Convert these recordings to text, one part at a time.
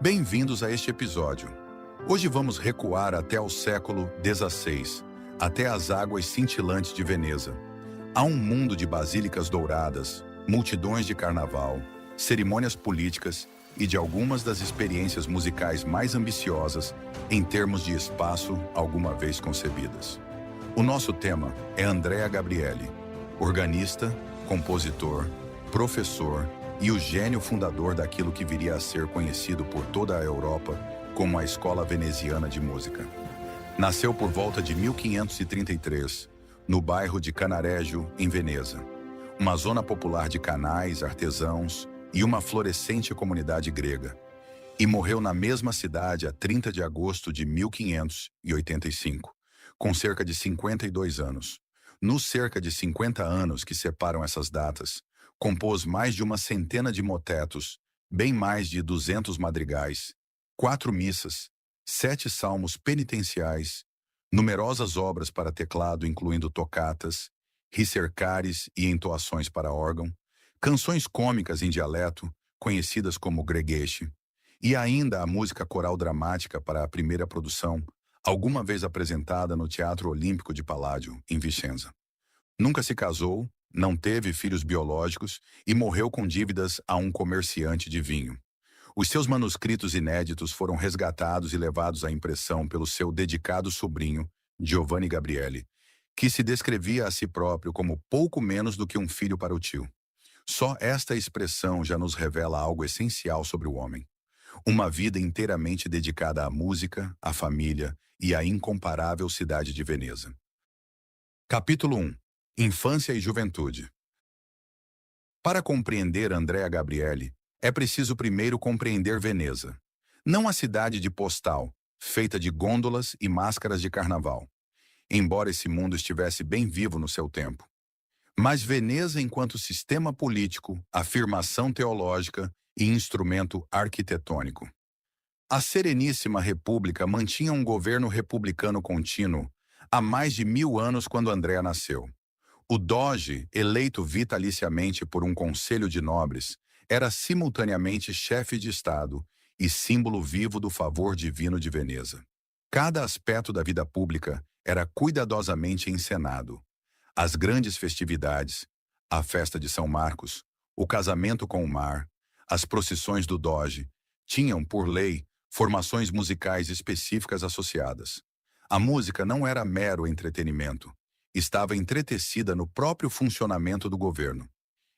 Bem-vindos a este episódio. Hoje vamos recuar até ao século XVI, até as águas cintilantes de Veneza. Há um mundo de basílicas douradas, multidões de carnaval, cerimônias políticas e de algumas das experiências musicais mais ambiciosas em termos de espaço alguma vez concebidas. O nosso tema é Andrea Gabrieli, organista, compositor, professor e o gênio fundador daquilo que viria a ser conhecido por toda a Europa como a Escola Veneziana de Música. Nasceu por volta de 1533, no bairro de Cannaregio, em Veneza, uma zona popular de canais, artesãos e uma florescente comunidade grega, e morreu na mesma cidade a 30 de agosto de 1585, com cerca de 52 anos. Nos cerca de 50 anos que separam essas datas, compôs mais de uma centena de motetos, bem mais de 200 madrigais, 4 missas, 7 salmos penitenciais, numerosas obras para teclado incluindo tocatas, ricercares e entoações para órgão, canções cômicas em dialeto, conhecidas como gregueschi, e ainda a música coral dramática para a primeira produção, alguma vez apresentada no Teatro Olímpico de Palladio, em Vicenza. Nunca se casou, não teve filhos biológicos e morreu com dívidas a um comerciante de vinho. Os seus manuscritos inéditos foram resgatados e levados à impressão pelo seu dedicado sobrinho, Giovanni Gabrieli, que se descrevia a si próprio como pouco menos do que um filho para o tio. Só esta expressão já nos revela algo essencial sobre o homem. Uma vida inteiramente dedicada à música, à família e à incomparável cidade de Veneza. Capítulo 1. Infância e Juventude. Para compreender Andrea Gabrieli, é preciso primeiro compreender Veneza. Não a cidade de postal, feita de gôndolas e máscaras de carnaval, embora esse mundo estivesse bem vivo no seu tempo. Mas Veneza enquanto sistema político, afirmação teológica e instrumento arquitetônico. A Sereníssima República mantinha um governo republicano contínuo há mais de 1000 anos quando Andrea nasceu. O Doge, eleito vitaliciamente por um conselho de nobres, era simultaneamente chefe de Estado e símbolo vivo do favor divino de Veneza. Cada aspecto da vida pública era cuidadosamente encenado. As grandes festividades, a festa de São Marcos, o casamento com o mar, as procissões do Doge, tinham, por lei, formações musicais específicas associadas. A música não era mero entretenimento. Estava entretecida no próprio funcionamento do governo.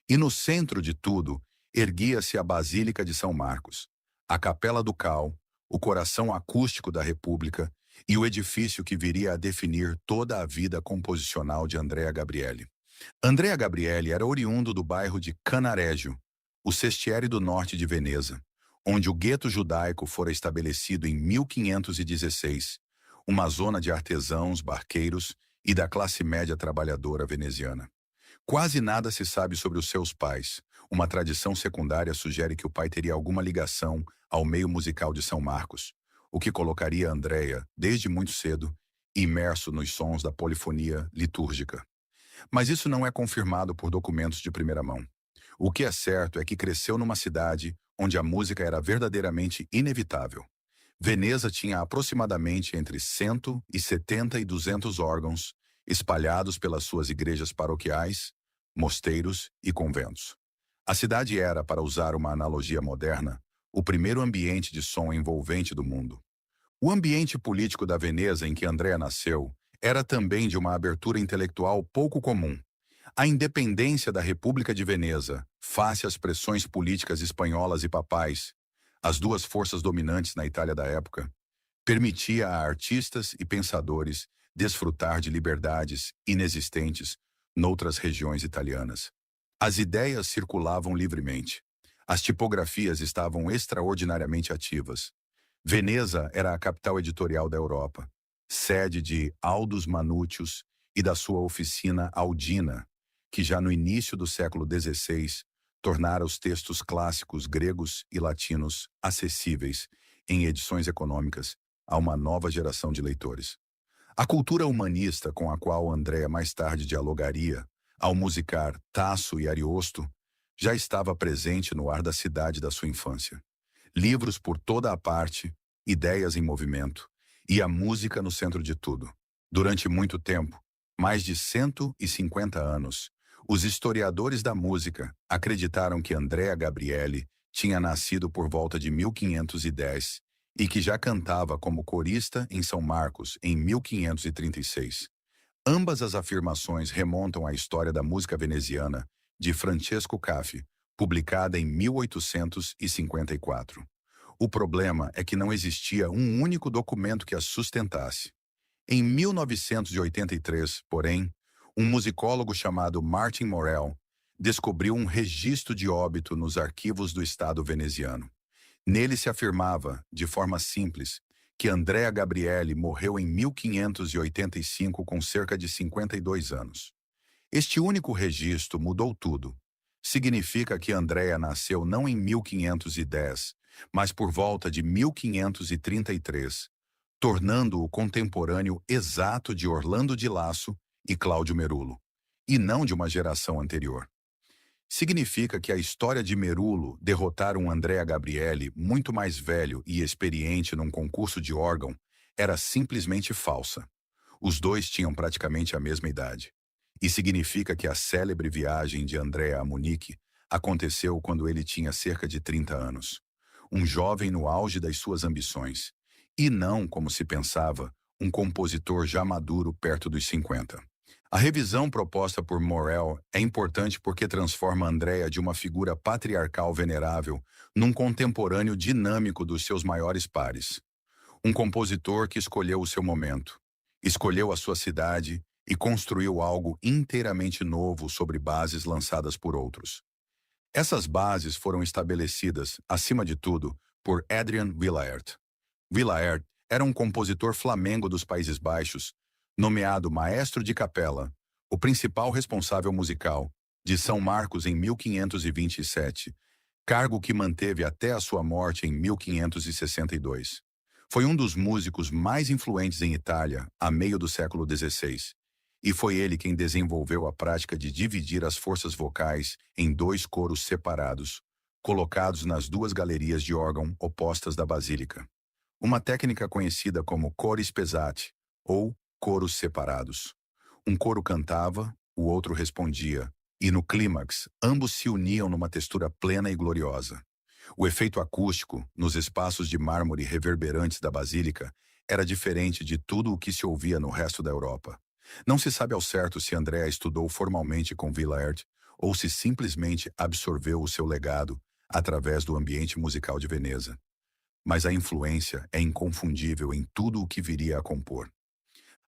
E no centro de tudo, erguia-se a Basílica de São Marcos, a Capela Ducal, o coração acústico da República e o edifício que viria a definir toda a vida composicional de Andrea Gabrieli. Andrea Gabrieli era oriundo do bairro de Cannaregio, o sestiere do norte de Veneza, onde o gueto judaico fora estabelecido em 1516, uma zona de artesãos, barqueiros e da classe média trabalhadora veneziana. Quase nada se sabe sobre os seus pais. Uma tradição secundária sugere que o pai teria alguma ligação ao meio musical de São Marcos, o que colocaria Andrea, desde muito cedo, imerso nos sons da polifonia litúrgica. Mas isso não é confirmado por documentos de primeira mão. O que é certo é que cresceu numa cidade onde a música era verdadeiramente inevitável. Veneza tinha aproximadamente entre 170 e 200 órgãos, espalhados pelas suas igrejas paroquiais, mosteiros e conventos. A cidade era, para usar uma analogia moderna, o primeiro ambiente de som envolvente do mundo. O ambiente político da Veneza em que Andrea nasceu era também de uma abertura intelectual pouco comum. A independência da República de Veneza, face às pressões políticas espanholas e papais, as duas forças dominantes na Itália da época, permitia a artistas e pensadores desfrutar de liberdades inexistentes noutras regiões italianas. As ideias circulavam livremente. As tipografias estavam extraordinariamente ativas. Veneza era a capital editorial da Europa, sede de Aldus Manutius e da sua oficina Aldina, que já no início do século XVI tornara os textos clássicos gregos e latinos acessíveis em edições econômicas a uma nova geração de leitores. A cultura humanista com a qual Andrea mais tarde dialogaria, ao musicar Tasso e Ariosto, já estava presente no ar da cidade da sua infância. livros por toda a parte, ideias em movimento, e a música no centro de tudo. Durante muito tempo, mais de 150 anos, os historiadores da música acreditaram que Andrea Gabrieli tinha nascido por volta de 1510 e que já cantava como corista em São Marcos em 1536. Ambas as afirmações remontam à história da música veneziana de Francesco Caffi, publicada em 1854. O problema é que não existia um único documento que as sustentasse. Em 1983, porém, um musicólogo chamado Martin Morel descobriu um registro de óbito nos arquivos do Estado veneziano. Nele se afirmava, de forma simples, que Andrea Gabrieli morreu em 1585 com cerca de 52 anos. Este único registro mudou tudo. Significa que Andrea nasceu não em 1510, mas por volta de 1533, tornando-o contemporâneo exato de Orlando de Lasso e Cláudio Merulo, e não de uma geração anterior. Significa que a história de Merulo derrotar um Andrea Gabrieli muito mais velho e experiente num concurso de órgão era simplesmente falsa. Os dois tinham praticamente a mesma idade. E significa que a célebre viagem de Andrea a Munique aconteceu quando ele tinha cerca de 30 anos. Um jovem no auge das suas ambições. E não, como se pensava, um compositor já maduro perto dos 50. A revisão proposta por Morel é importante porque transforma Andrea de uma figura patriarcal venerável num contemporâneo dinâmico dos seus maiores pares. Um compositor que escolheu o seu momento, escolheu a sua cidade e construiu algo inteiramente novo sobre bases lançadas por outros. Essas bases foram estabelecidas, acima de tudo, por Adrian Willaert. Willaert era um compositor flamengo dos Países Baixos, nomeado maestro de capela, o principal responsável musical, de São Marcos em 1527, cargo que manteve até a sua morte em 1562. Foi um dos músicos mais influentes em Itália a meio do século XVI, e foi ele quem desenvolveu a prática de dividir as forças vocais em dois coros separados, colocados nas duas galerias de órgão opostas da basílica. Uma técnica conhecida como cori spesati, ou coros separados. Um coro cantava, o outro respondia, e no clímax, ambos se uniam numa textura plena e gloriosa. O efeito acústico, nos espaços de mármore reverberantes da basílica, era diferente de tudo o que se ouvia no resto da Europa. Não se sabe ao certo se Andrea estudou formalmente com Willaert ou se simplesmente absorveu o seu legado através do ambiente musical de Veneza. Mas a influência é inconfundível em tudo o que viria a compor.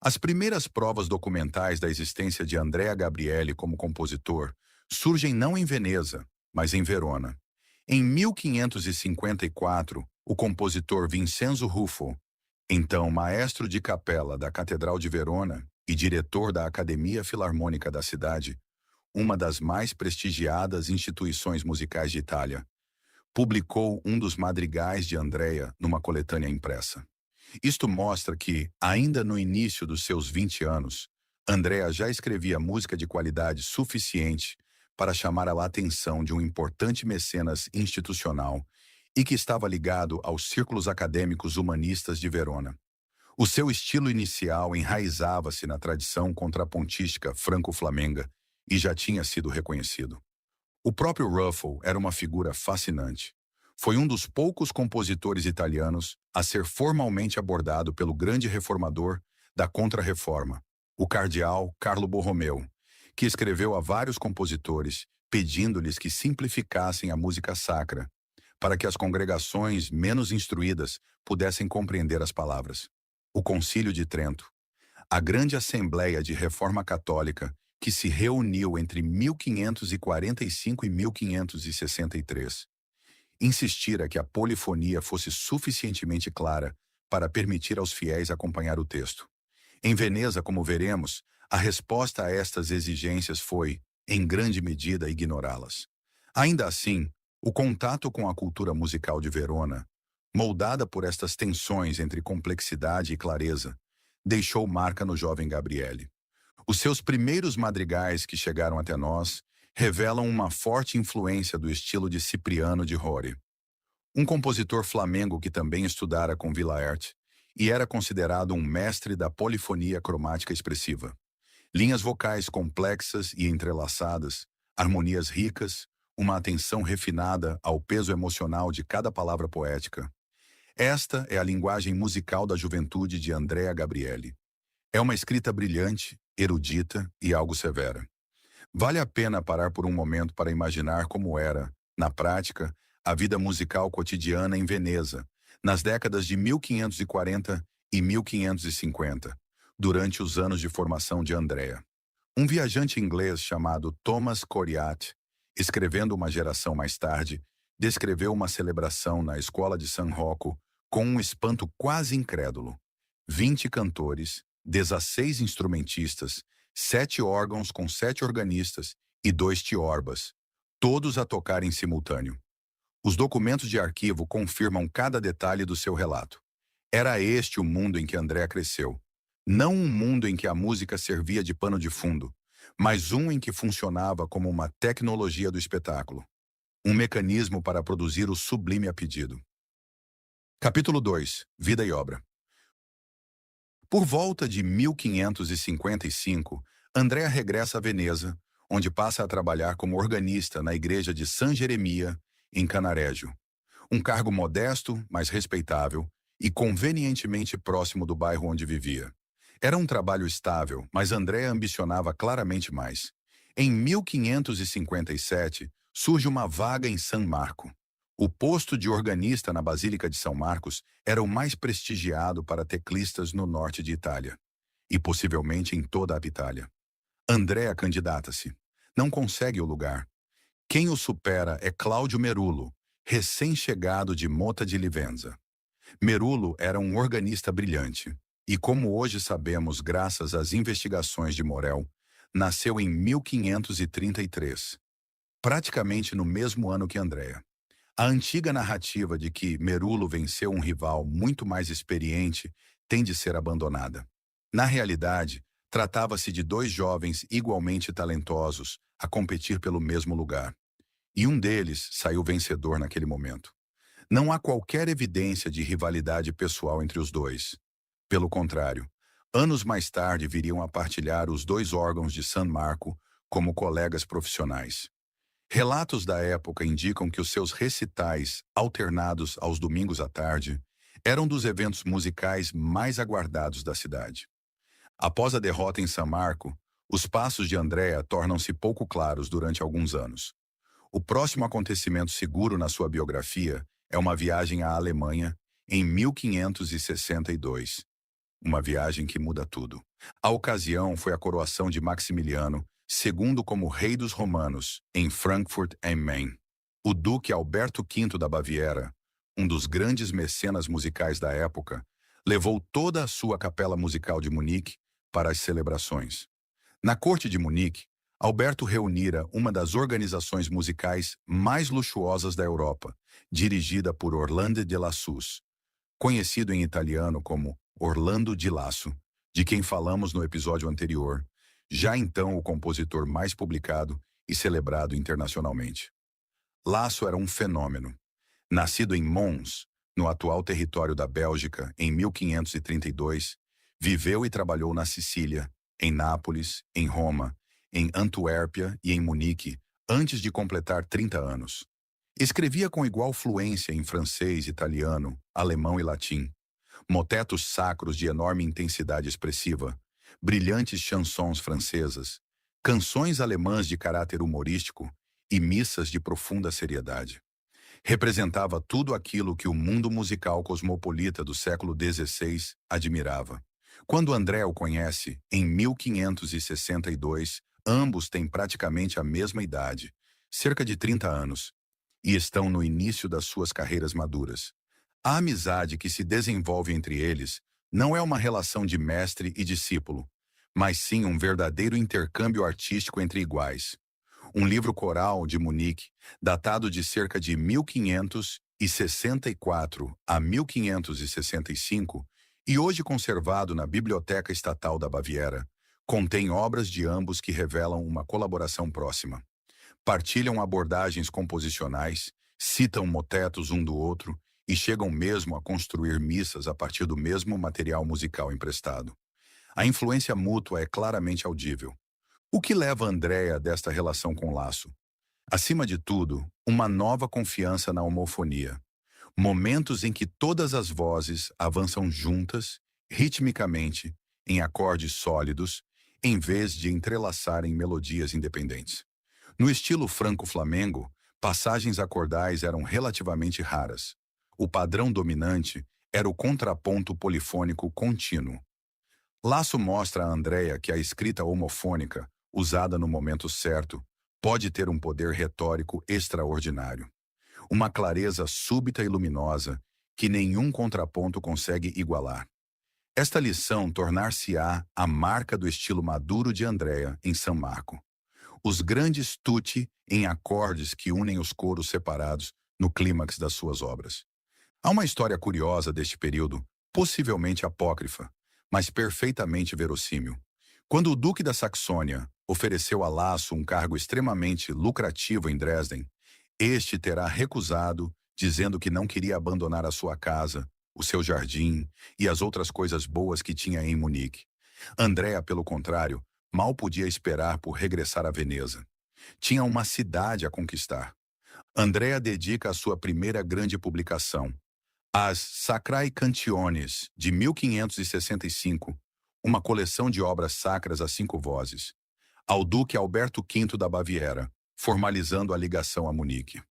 As primeiras provas documentais da existência de Andrea Gabrieli como compositor surgem não em Veneza, mas em Verona. Em 1554, o compositor Vincenzo Ruffo, então maestro de capela da Catedral de Verona e diretor da Academia Filarmônica da cidade, uma das mais prestigiadas instituições musicais de Itália, publicou um dos madrigais de Andrea numa coletânea impressa. Isto mostra que, ainda no início dos seus 20 anos, Andrea já escrevia música de qualidade suficiente para chamar a atenção de um importante mecenas institucional e que estava ligado aos círculos acadêmicos humanistas de Verona. O seu estilo inicial enraizava-se na tradição contrapontística franco-flamenga e já tinha sido reconhecido. O próprio Ruffo era uma figura fascinante. Foi um dos poucos compositores italianos a ser formalmente abordado pelo grande reformador da Contra-Reforma, o cardeal Carlo Borromeo, que escreveu a vários compositores pedindo-lhes que simplificassem a música sacra, para que as congregações menos instruídas pudessem compreender as palavras. O Concílio de Trento, a grande assembleia de reforma católica que se reuniu entre 1545 e 1563, insistira que a polifonia fosse suficientemente clara para permitir aos fiéis acompanhar o texto. Em Veneza, como veremos, a resposta a estas exigências foi, em grande medida, ignorá-las. Ainda assim, o contato com a cultura musical de Verona, moldada por estas tensões entre complexidade e clareza, deixou marca no jovem Gabrieli. Os seus primeiros madrigais que chegaram até nós revelam uma forte influência do estilo de Cipriano de Rori. um compositor flamengo que também estudara com Willaert e era considerado um mestre da polifonia cromática expressiva. Linhas vocais complexas e entrelaçadas, harmonias ricas, uma atenção refinada ao peso emocional de cada palavra poética. Esta é a linguagem musical da juventude de Andrea Gabrieli. É uma escrita brilhante, erudita e algo severa. Vale a pena parar por um momento para imaginar como era, na prática, a vida musical cotidiana em Veneza, nas décadas de 1540 e 1550, durante os anos de formação de Andrea. Um viajante inglês chamado Thomas Coriat, escrevendo uma geração mais tarde, descreveu uma celebração na escola de San Rocco com um espanto quase incrédulo. 20 cantores, 16 instrumentistas, 7 órgãos com 7 organistas e 2 tiorbas, todos a tocar em simultâneo. Os documentos de arquivo confirmam cada detalhe do seu relato. Era este o mundo em que André cresceu. Não um mundo em que a música servia de pano de fundo, mas um em que funcionava como uma tecnologia do espetáculo. Um mecanismo para produzir o sublime a pedido. Capítulo 2. Vida e obra. Por volta de 1555, Andrea regressa a Veneza, onde passa a trabalhar como organista na igreja de San Geremia, em Cannaregio. Um cargo modesto, mas respeitável, e convenientemente próximo do bairro onde vivia. Era um trabalho estável, mas Andrea ambicionava claramente mais. Em 1557, surge uma vaga em San Marco. O posto de organista na Basílica de São Marcos era o mais prestigiado para teclistas no norte de Itália, e possivelmente em toda a Itália. Andrea candidata-se. Não consegue o lugar. Quem o supera é Cláudio Merulo, recém-chegado de Mota de Livenza. Merulo era um organista brilhante, e como hoje sabemos graças às investigações de Morel, nasceu em 1533, praticamente no mesmo ano que Andrea. A antiga narrativa de que Merulo venceu um rival muito mais experiente tem de ser abandonada. Na realidade, tratava-se de 2 jovens igualmente talentosos a competir pelo mesmo lugar. E um deles saiu vencedor naquele momento. Não há qualquer evidência de rivalidade pessoal entre os dois. Pelo contrário, anos mais tarde viriam a partilhar os 2 órgãos de San Marco como colegas profissionais. Relatos da época indicam que os seus recitais, alternados aos domingos à tarde, eram dos eventos musicais mais aguardados da cidade. Após a derrota em San Marco, os passos de Andrea tornam-se pouco claros durante alguns anos. O próximo acontecimento seguro na sua biografia é uma viagem à Alemanha em 1562. Uma viagem que muda tudo. A ocasião foi a coroação de Maximiliano, segundo como rei dos romanos, em Frankfurt am Main. O duque Alberto V da Baviera, um dos grandes mecenas musicais da época, levou toda a sua capela musical de Munique para as celebrações. Na corte de Munique, Alberto reunira uma das organizações musicais mais luxuosas da Europa, dirigida por Orlando de Lassus, conhecido em italiano como Orlando di Lasso, de quem falamos no episódio anterior, já então o compositor mais publicado e celebrado internacionalmente. Lasso era um fenômeno. Nascido em Mons, no atual território da Bélgica, em 1532, viveu e trabalhou na Sicília, em Nápoles, em Roma, em Antuérpia e em Munique, antes de completar 30 anos. Escrevia com igual fluência em francês, italiano, alemão e latim. Motetos sacros de enorme intensidade expressiva, brilhantes chansons francesas, canções alemãs de caráter humorístico e missas de profunda seriedade. Representava tudo aquilo que o mundo musical cosmopolita do século XVI admirava. Quando André o conhece, em 1562, ambos têm praticamente a mesma idade, cerca de 30 anos, e estão no início das suas carreiras maduras. A amizade que se desenvolve entre eles não é uma relação de mestre e discípulo, mas sim um verdadeiro intercâmbio artístico entre iguais. Um livro coral de Munique, datado de cerca de 1564 a 1565, e hoje conservado na Biblioteca Estatal da Baviera, contém obras de ambos que revelam uma colaboração próxima. Partilham abordagens composicionais, citam motetos um do outro e chegam mesmo a construir missas a partir do mesmo material musical emprestado. A influência mútua é claramente audível. O que leva Andrea desta relação com Laço? Acima de tudo, uma nova confiança na homofonia. Momentos em que todas as vozes avançam juntas, ritmicamente, em acordes sólidos, em vez de entrelaçar em melodias independentes. No estilo franco-flamengo, passagens acordais eram relativamente raras. O padrão dominante era o contraponto polifônico contínuo. Laço mostra a Andrea que a escrita homofônica, usada no momento certo, pode ter um poder retórico extraordinário. Uma clareza súbita e luminosa que nenhum contraponto consegue igualar. Esta lição tornar-se-á a marca do estilo maduro de Andrea em San Marco. Os grandes tutti em acordes que unem os coros separados no clímax das suas obras. Há uma história curiosa deste período, possivelmente apócrifa, mas perfeitamente verossímil. Quando o Duque da Saxônia ofereceu a Laço um cargo extremamente lucrativo em Dresden, este terá recusado, dizendo que não queria abandonar a sua casa, o seu jardim e as outras coisas boas que tinha em Munique. Andrea, pelo contrário, mal podia esperar por regressar a Veneza. Tinha uma cidade a conquistar. Andrea dedica a sua primeira grande publicação, as Sacrae Cantiones, de 1565, uma coleção de obras sacras a 5 vozes, ao Duque Alberto V da Baviera, formalizando a ligação a Munique.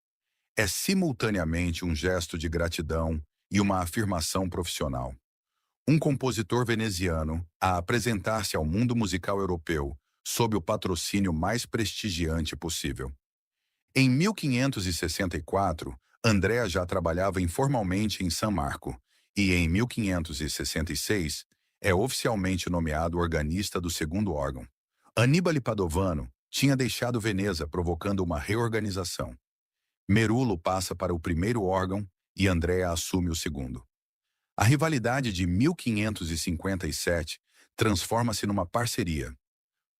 É simultaneamente um gesto de gratidão e uma afirmação profissional. Um compositor veneziano a apresentar-se ao mundo musical europeu sob o patrocínio mais prestigiante possível. Em 1564, Andrea já trabalhava informalmente em San Marco e, em 1566, é oficialmente nomeado organista do segundo órgão. Annibale Padovano tinha deixado Veneza provocando uma reorganização. Merulo passa para o primeiro órgão e Andrea assume o segundo. A rivalidade de 1557 transforma-se numa parceria.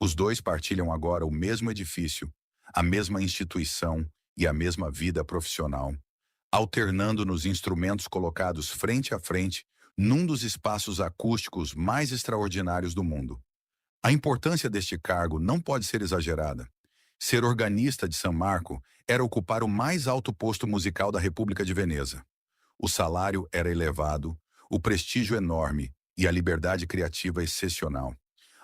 Os dois partilham agora o mesmo edifício, a mesma instituição e a mesma vida profissional, alternando nos instrumentos colocados frente a frente num dos espaços acústicos mais extraordinários do mundo. A importância deste cargo não pode ser exagerada. Ser organista de San Marco era ocupar o mais alto posto musical da República de Veneza. O salário era elevado, o prestígio enorme e a liberdade criativa excepcional.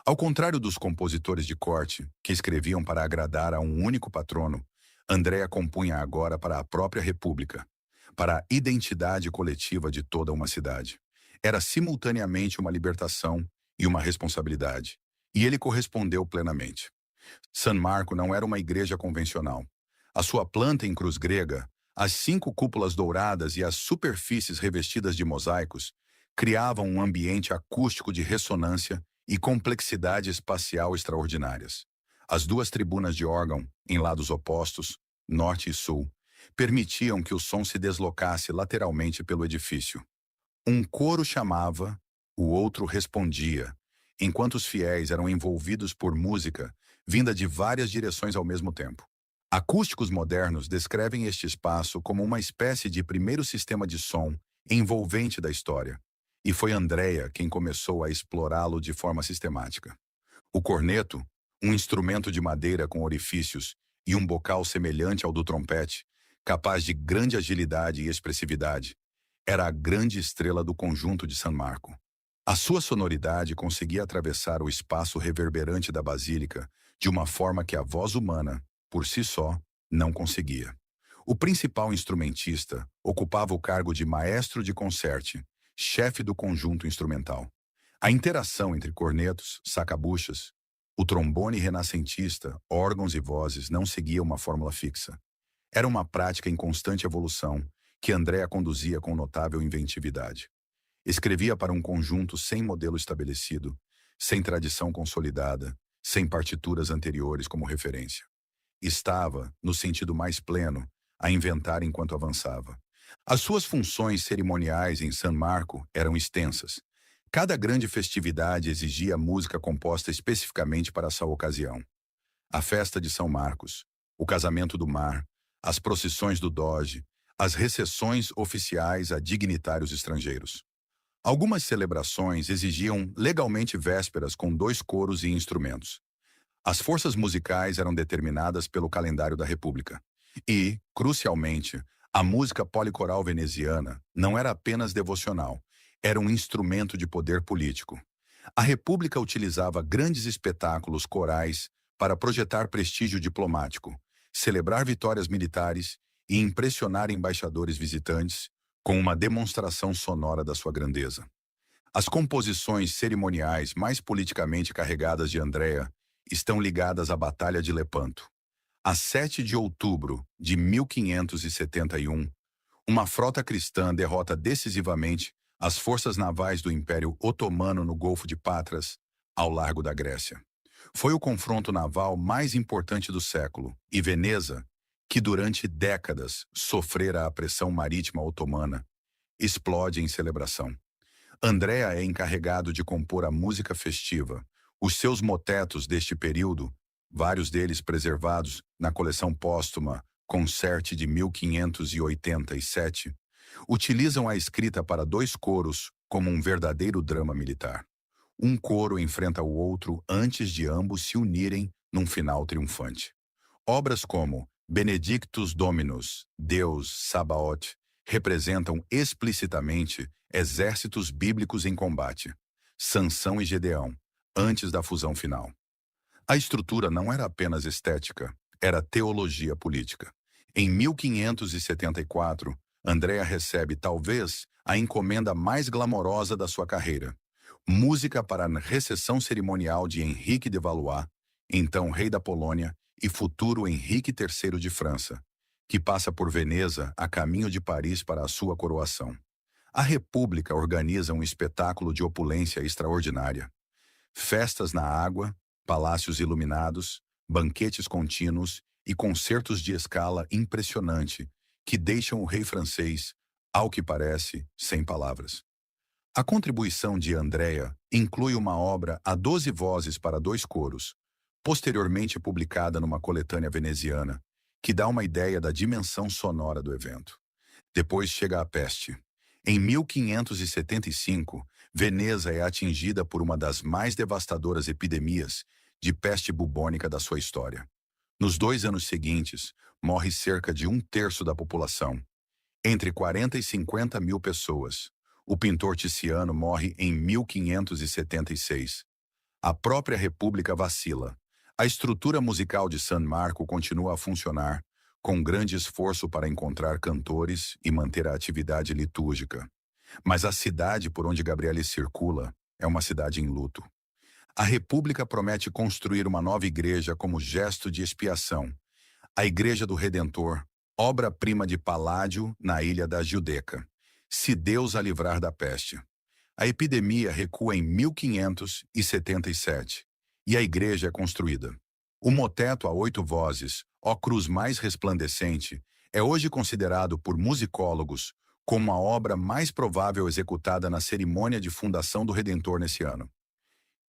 Ao contrário dos compositores de corte, que escreviam para agradar a um único patrono, Andrea compunha agora para a própria República, para a identidade coletiva de toda uma cidade. Era simultaneamente uma libertação e uma responsabilidade, e ele correspondeu plenamente. San Marco não era uma igreja convencional. A sua planta em cruz grega, as 5 cúpulas douradas e as superfícies revestidas de mosaicos criavam um ambiente acústico de ressonância e complexidade espacial extraordinárias. As 2 tribunas de órgão, em lados opostos, norte e sul, permitiam que o som se deslocasse lateralmente pelo edifício. Um coro chamava, o outro respondia, enquanto os fiéis eram envolvidos por música vinda de várias direções ao mesmo tempo. Acústicos modernos descrevem este espaço como uma espécie de primeiro sistema de som envolvente da história, e foi Andrea quem começou a explorá-lo de forma sistemática. O corneto, um instrumento de madeira com orifícios e um bocal semelhante ao do trompete, capaz de grande agilidade e expressividade, era a grande estrela do conjunto de San Marco. A sua sonoridade conseguia atravessar o espaço reverberante da basílica de uma forma que a voz humana, por si só, não conseguia. O principal instrumentista ocupava o cargo de maestro de concerte, chefe do conjunto instrumental. A interação entre cornetos, sacabuchas, o trombone renascentista, órgãos e vozes não seguia uma fórmula fixa. Era uma prática em constante evolução que Andrea conduzia com notável inventividade. Escrevia para um conjunto sem modelo estabelecido, sem tradição consolidada, sem partituras anteriores como referência. Estava, no sentido mais pleno, a inventar enquanto avançava. As suas funções cerimoniais em San Marco eram extensas. Cada grande festividade exigia música composta especificamente para essa ocasião. A festa de São Marcos, o casamento do mar, as procissões do Doge, as recessões oficiais a dignitários estrangeiros. Algumas celebrações exigiam legalmente vésperas com 2 coros e instrumentos. As forças musicais eram determinadas pelo calendário da República. E, crucialmente, a música policoral veneziana não era apenas devocional, era um instrumento de poder político. A República utilizava grandes espetáculos corais para projetar prestígio diplomático, celebrar vitórias militares e impressionar embaixadores visitantes com uma demonstração sonora da sua grandeza. As composições cerimoniais mais politicamente carregadas de Andrea estão ligadas à Batalha de Lepanto. A 7 de outubro de 1571, uma frota cristã derrota decisivamente as forças navais do Império Otomano no Golfo de Patras, ao largo da Grécia. Foi o confronto naval mais importante do século, e Veneza, que durante décadas sofrera a pressão marítima otomana, explode em celebração. Andrea é encarregado de compor a música festiva. Os seus motetos deste período, vários deles preservados na coleção póstuma Concerte de 1587, utilizam a escrita para 2 coros como um verdadeiro drama militar. Um coro enfrenta o outro antes de ambos se unirem num final triunfante. Obras como Benedictus Dominus, Deus Sabaoth, representam explicitamente exércitos bíblicos em combate, Sansão e Gedeão, antes da fusão final. A estrutura não era apenas estética, era teologia política. Em 1574, Andrea recebe talvez a encomenda mais glamourosa da sua carreira, música para a recessão cerimonial de Henrique de Valois, então rei da Polônia e futuro Henrique III de França, que passa por Veneza a caminho de Paris para a sua coroação. A República organiza um espetáculo de opulência extraordinária. Festas na água, palácios iluminados, banquetes contínuos e concertos de escala impressionante que deixam o rei francês, ao que parece, sem palavras. A contribuição de Andrea inclui uma obra a 12 vozes para 2 coros, posteriormente publicada numa coletânea veneziana, que dá uma ideia da dimensão sonora do evento. Depois chega a peste. Em 1575, Veneza é atingida por uma das mais devastadoras epidemias de peste bubônica da sua história. Nos 2 anos seguintes, morre cerca de 1/3 da população, entre 40 e 50 mil pessoas. O pintor Tiziano morre em 1576. A própria República vacila. A estrutura musical de San Marco continua a funcionar, com grande esforço para encontrar cantores e manter a atividade litúrgica. Mas a cidade por onde Gabriele circula é uma cidade em luto. A República promete construir uma nova igreja como gesto de expiação. A Igreja do Redentor, obra-prima de Paládio na ilha da Giudecca. Se Deus a livrar da peste. A epidemia recua em 1577 e a igreja é construída. O moteto a 8 vozes, Ó Cruz Mais Resplandecente, é hoje considerado por musicólogos como a obra mais provável executada na cerimônia de fundação do Redentor nesse ano.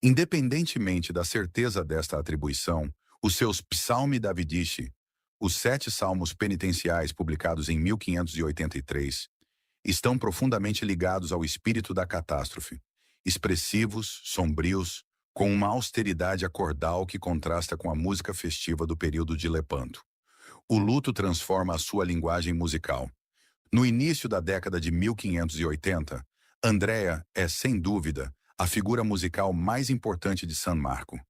Independentemente da certeza desta atribuição, os seus Psalmi Davidici, os 7 salmos penitenciais publicados em 1583, estão profundamente ligados ao espírito da catástrofe, expressivos, sombrios, com uma austeridade acordal que contrasta com a música festiva do período de Lepanto. O luto transforma a sua linguagem musical. No início da década de 1580, Andrea é, sem dúvida, a figura musical mais importante de San Marco.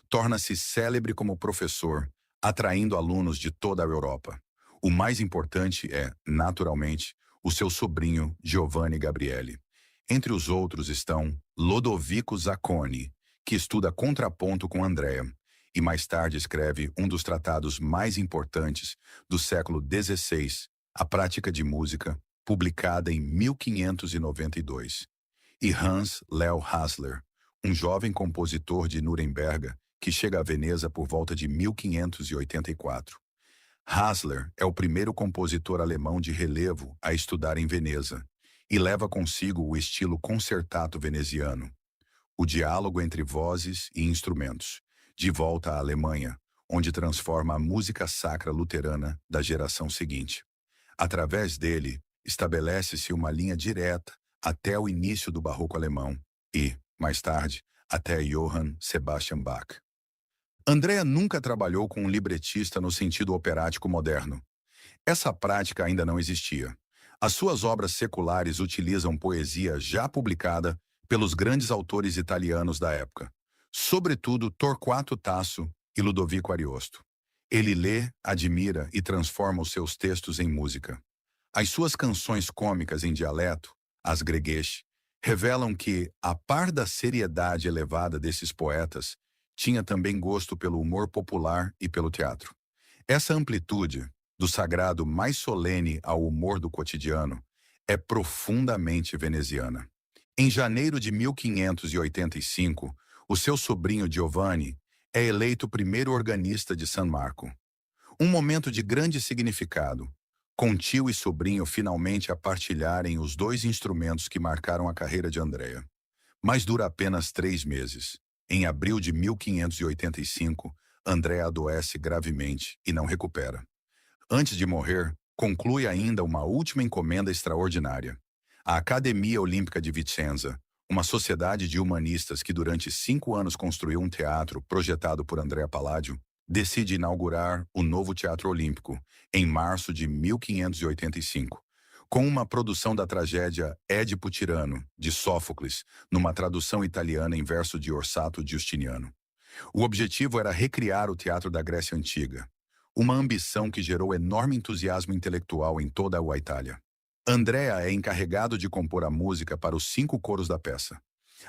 Torna-se célebre como professor, atraindo alunos de toda a Europa. O mais importante é, naturalmente, o seu sobrinho Giovanni Gabriele. Entre os outros estão Lodovico Zacconi, que estuda contraponto com Andrea, e mais tarde escreve um dos tratados mais importantes do século XVI, A Prática de Música, publicada em 1592. E Hans Leo Hasler, um jovem compositor de Nuremberg que chega a Veneza por volta de 1584. Hasler é o primeiro compositor alemão de relevo a estudar em Veneza e leva consigo o estilo concertato veneziano, o diálogo entre vozes e instrumentos, de volta à Alemanha, onde transforma a música sacra luterana da geração seguinte. Através dele, estabelece-se uma linha direta até o início do barroco alemão e, mais tarde, até Johann Sebastian Bach. Andrea nunca trabalhou com um libretista no sentido operático moderno. Essa prática ainda não existia. As suas obras seculares utilizam poesia já publicada pelos grandes autores italianos da época, sobretudo Torquato Tasso e Ludovico Ariosto. Ele lê, admira e transforma os seus textos em música. As suas canções cômicas em dialeto, as greguesh, revelam que, a par da seriedade elevada desses poetas, tinha também gosto pelo humor popular e pelo teatro. Essa amplitude, do sagrado mais solene ao humor do cotidiano, é profundamente veneziana. Em janeiro de 1585, o seu sobrinho Giovanni é eleito primeiro organista de San Marco. Um momento de grande significado, com tio e sobrinho finalmente a partilharem os dois instrumentos que marcaram a carreira de Andrea. Mas dura apenas 3 meses. Em abril de 1585, Andrea adoece gravemente e não recupera. Antes de morrer, conclui ainda uma última encomenda extraordinária. A Academia Olímpica de Vicenza, uma sociedade de humanistas que durante 5 anos construiu um teatro projetado por Andrea Palladio, decide inaugurar o novo Teatro Olímpico, em março de 1585, com uma produção da tragédia Édipo Tirano, de Sófocles, numa tradução italiana em verso de Orsato Giustiniano. O objetivo era recriar o teatro da Grécia Antiga, uma ambição que gerou enorme entusiasmo intelectual em toda a Itália. Andrea é encarregado de compor a música para os 5 coros da peça.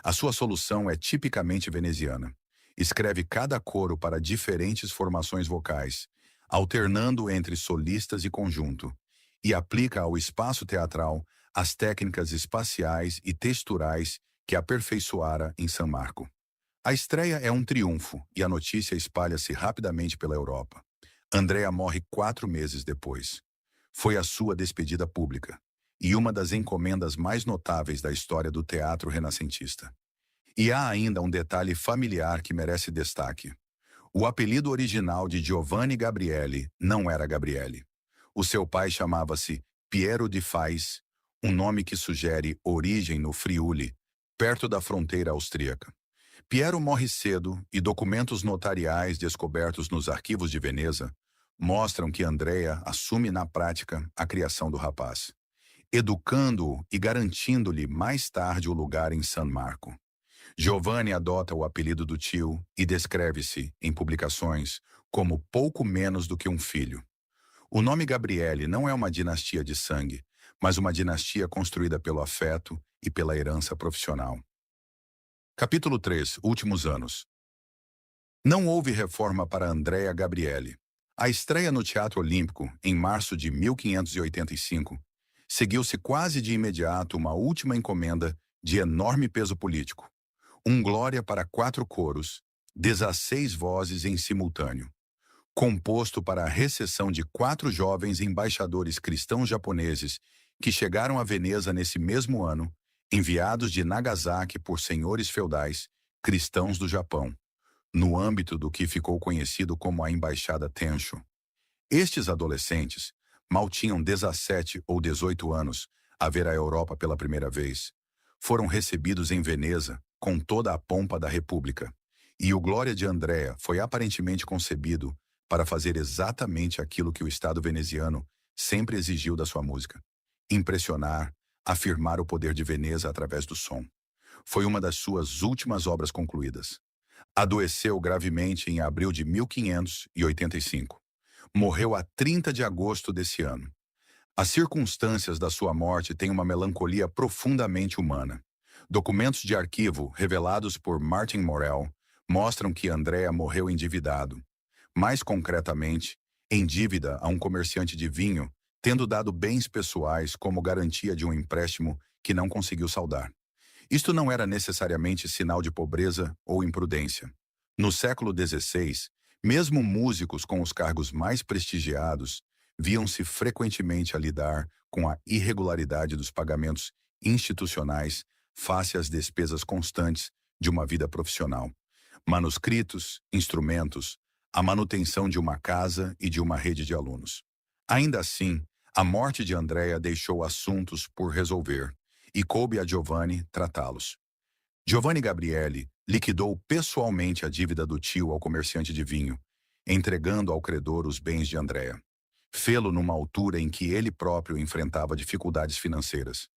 A sua solução é tipicamente veneziana. Escreve cada coro para diferentes formações vocais, alternando entre solistas e conjunto, e aplica ao espaço teatral as técnicas espaciais e texturais que aperfeiçoara em San Marco. A estreia é um triunfo e a notícia espalha-se rapidamente pela Europa. Andrea morre 4 meses depois. Foi a sua despedida pública e uma das encomendas mais notáveis da história do teatro renascentista. E há ainda um detalhe familiar que merece destaque. O apelido original de Giovanni Gabriele não era Gabriele. O seu pai chamava-se Piero di Fais, um nome que sugere origem no Friuli, perto da fronteira austríaca. Piero morre cedo e documentos notariais descobertos nos arquivos de Veneza mostram que Andrea assume na prática a criação do rapaz, educando-o e garantindo-lhe mais tarde o lugar em San Marco. Giovanni adota o apelido do tio e descreve-se, em publicações, como pouco menos do que um filho. O nome Gabriele não é uma dinastia de sangue, mas uma dinastia construída pelo afeto e pela herança profissional. Capítulo 3. Últimos anos. Não houve reforma para Andrea Gabriele. A estreia no Teatro Olímpico, em março de 1585, seguiu-se quase de imediato uma última encomenda de enorme peso político. Um glória para 4 coros, 16 vozes em simultâneo, composto para a recessão de 4 jovens embaixadores cristãos japoneses que chegaram a Veneza nesse mesmo ano, enviados de Nagasaki por senhores feudais cristãos do Japão, no âmbito do que ficou conhecido como a Embaixada Tensho. Estes adolescentes mal tinham 17 ou 18 anos a ver a Europa pela primeira vez. Foram recebidos em Veneza com toda a pompa da República, e o Glória de Andrea foi aparentemente concebido para fazer exatamente aquilo que o Estado veneziano sempre exigiu da sua música: impressionar, afirmar o poder de Veneza através do som. Foi uma das suas últimas obras concluídas. Adoeceu gravemente em abril de 1585. Morreu a 30 de agosto desse ano. As circunstâncias da sua morte têm uma melancolia profundamente humana. Documentos de arquivo revelados por Martin Morel mostram que Andrea morreu endividado. Mais concretamente, em dívida a um comerciante de vinho, tendo dado bens pessoais como garantia de um empréstimo que não conseguiu saldar. Isto não era necessariamente sinal de pobreza ou imprudência. No século XVI, mesmo músicos com os cargos mais prestigiados viam-se frequentemente a lidar com a irregularidade dos pagamentos institucionais face às despesas constantes de uma vida profissional. Manuscritos, instrumentos, a manutenção de uma casa e de uma rede de alunos. Ainda assim, A morte de Andrea deixou assuntos por resolver, e coube a Giovanni tratá-los. Giovanni Gabriele liquidou pessoalmente a dívida do tio ao comerciante de vinho, entregando ao credor os bens de Andrea. Fê-lo numa altura em que ele próprio enfrentava dificuldades financeiras.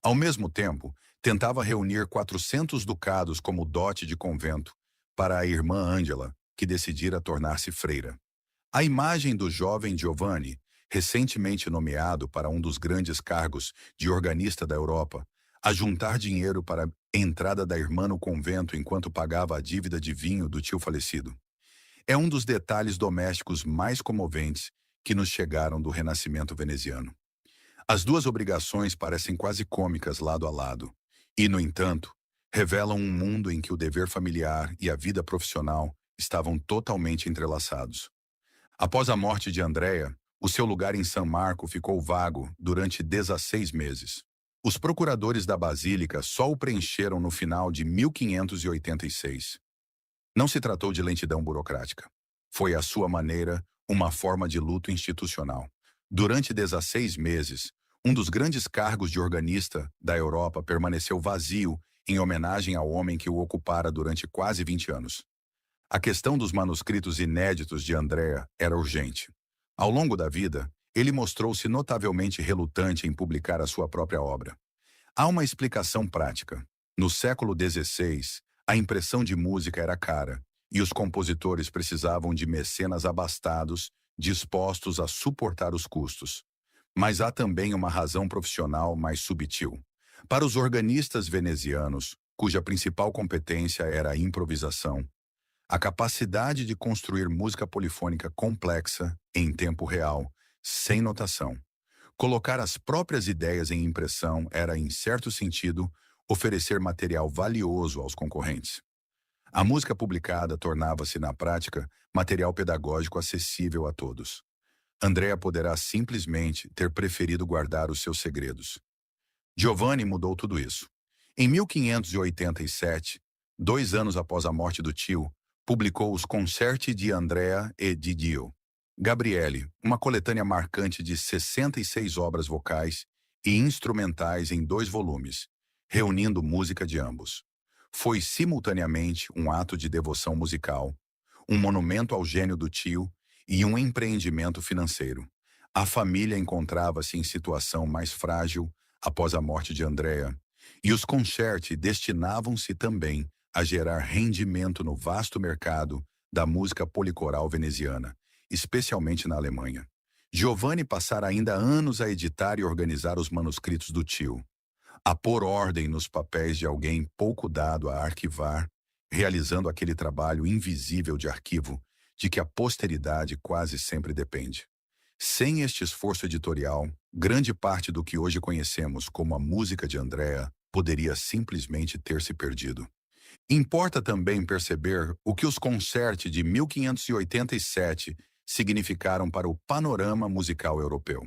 Ao mesmo tempo, tentava reunir 400 ducados como dote de convento para a irmã Ângela, que decidira tornar-se freira. A imagem do jovem Giovanni, recentemente nomeado para um dos grandes cargos de organista da Europa, a juntar dinheiro para a entrada da irmã no convento enquanto pagava a dívida de vinho do tio falecido. É um dos detalhes domésticos mais comoventes que nos chegaram do Renascimento veneziano. As duas obrigações parecem quase cômicas lado a lado, e, no entanto, revelam um mundo em que o dever familiar e a vida profissional estavam totalmente entrelaçados. Após a morte de Andrea, o seu lugar em San Marco ficou vago durante 16 meses. Os procuradores da Basílica só o preencheram no final de 1586. Não se tratou de lentidão burocrática. Foi, à sua maneira, uma forma de luto institucional. Durante 16 meses, um dos grandes cargos de organista da Europa permaneceu vazio em homenagem ao homem que o ocupara durante quase 20 anos. A questão dos manuscritos inéditos de Andrea era urgente. Ao longo da vida, ele mostrou-se notavelmente relutante em publicar a sua própria obra. Há uma explicação prática. No século XVI, a impressão de música era cara, e os compositores precisavam de mecenas abastados, dispostos a suportar os custos. Mas há também uma razão profissional mais subtil. Para os organistas venezianos, cuja principal competência era a improvisação, a capacidade de construir música polifônica complexa, em tempo real, sem notação. Colocar as próprias ideias em impressão era, em certo sentido, oferecer material valioso aos concorrentes. A música publicada tornava-se, na prática, material pedagógico acessível a todos. Andrea poderá simplesmente ter preferido guardar os seus segredos. Giovanni mudou tudo isso. Em 1587, 2 anos após a morte do tio, publicou os Concerti di Andrea e di Dio. Gabriele, uma coletânea marcante de 66 obras vocais e instrumentais em 2 volumes, reunindo música de ambos. Foi simultaneamente um ato de devoção musical, um monumento ao gênio do tio e um empreendimento financeiro. A família encontrava-se em situação mais frágil após a morte de Andrea, e os concerti destinavam-se também a gerar rendimento no vasto mercado da música policoral veneziana, especialmente na Alemanha. Giovanni passara ainda anos a editar e organizar os manuscritos do tio, a pôr ordem nos papéis de alguém pouco dado a arquivar, realizando aquele trabalho invisível de arquivo de que a posteridade quase sempre depende. Sem este esforço editorial, grande parte do que hoje conhecemos como a música de Andrea poderia simplesmente ter se perdido. Importa também perceber o que os concerti de 1587 significaram para o panorama musical europeu.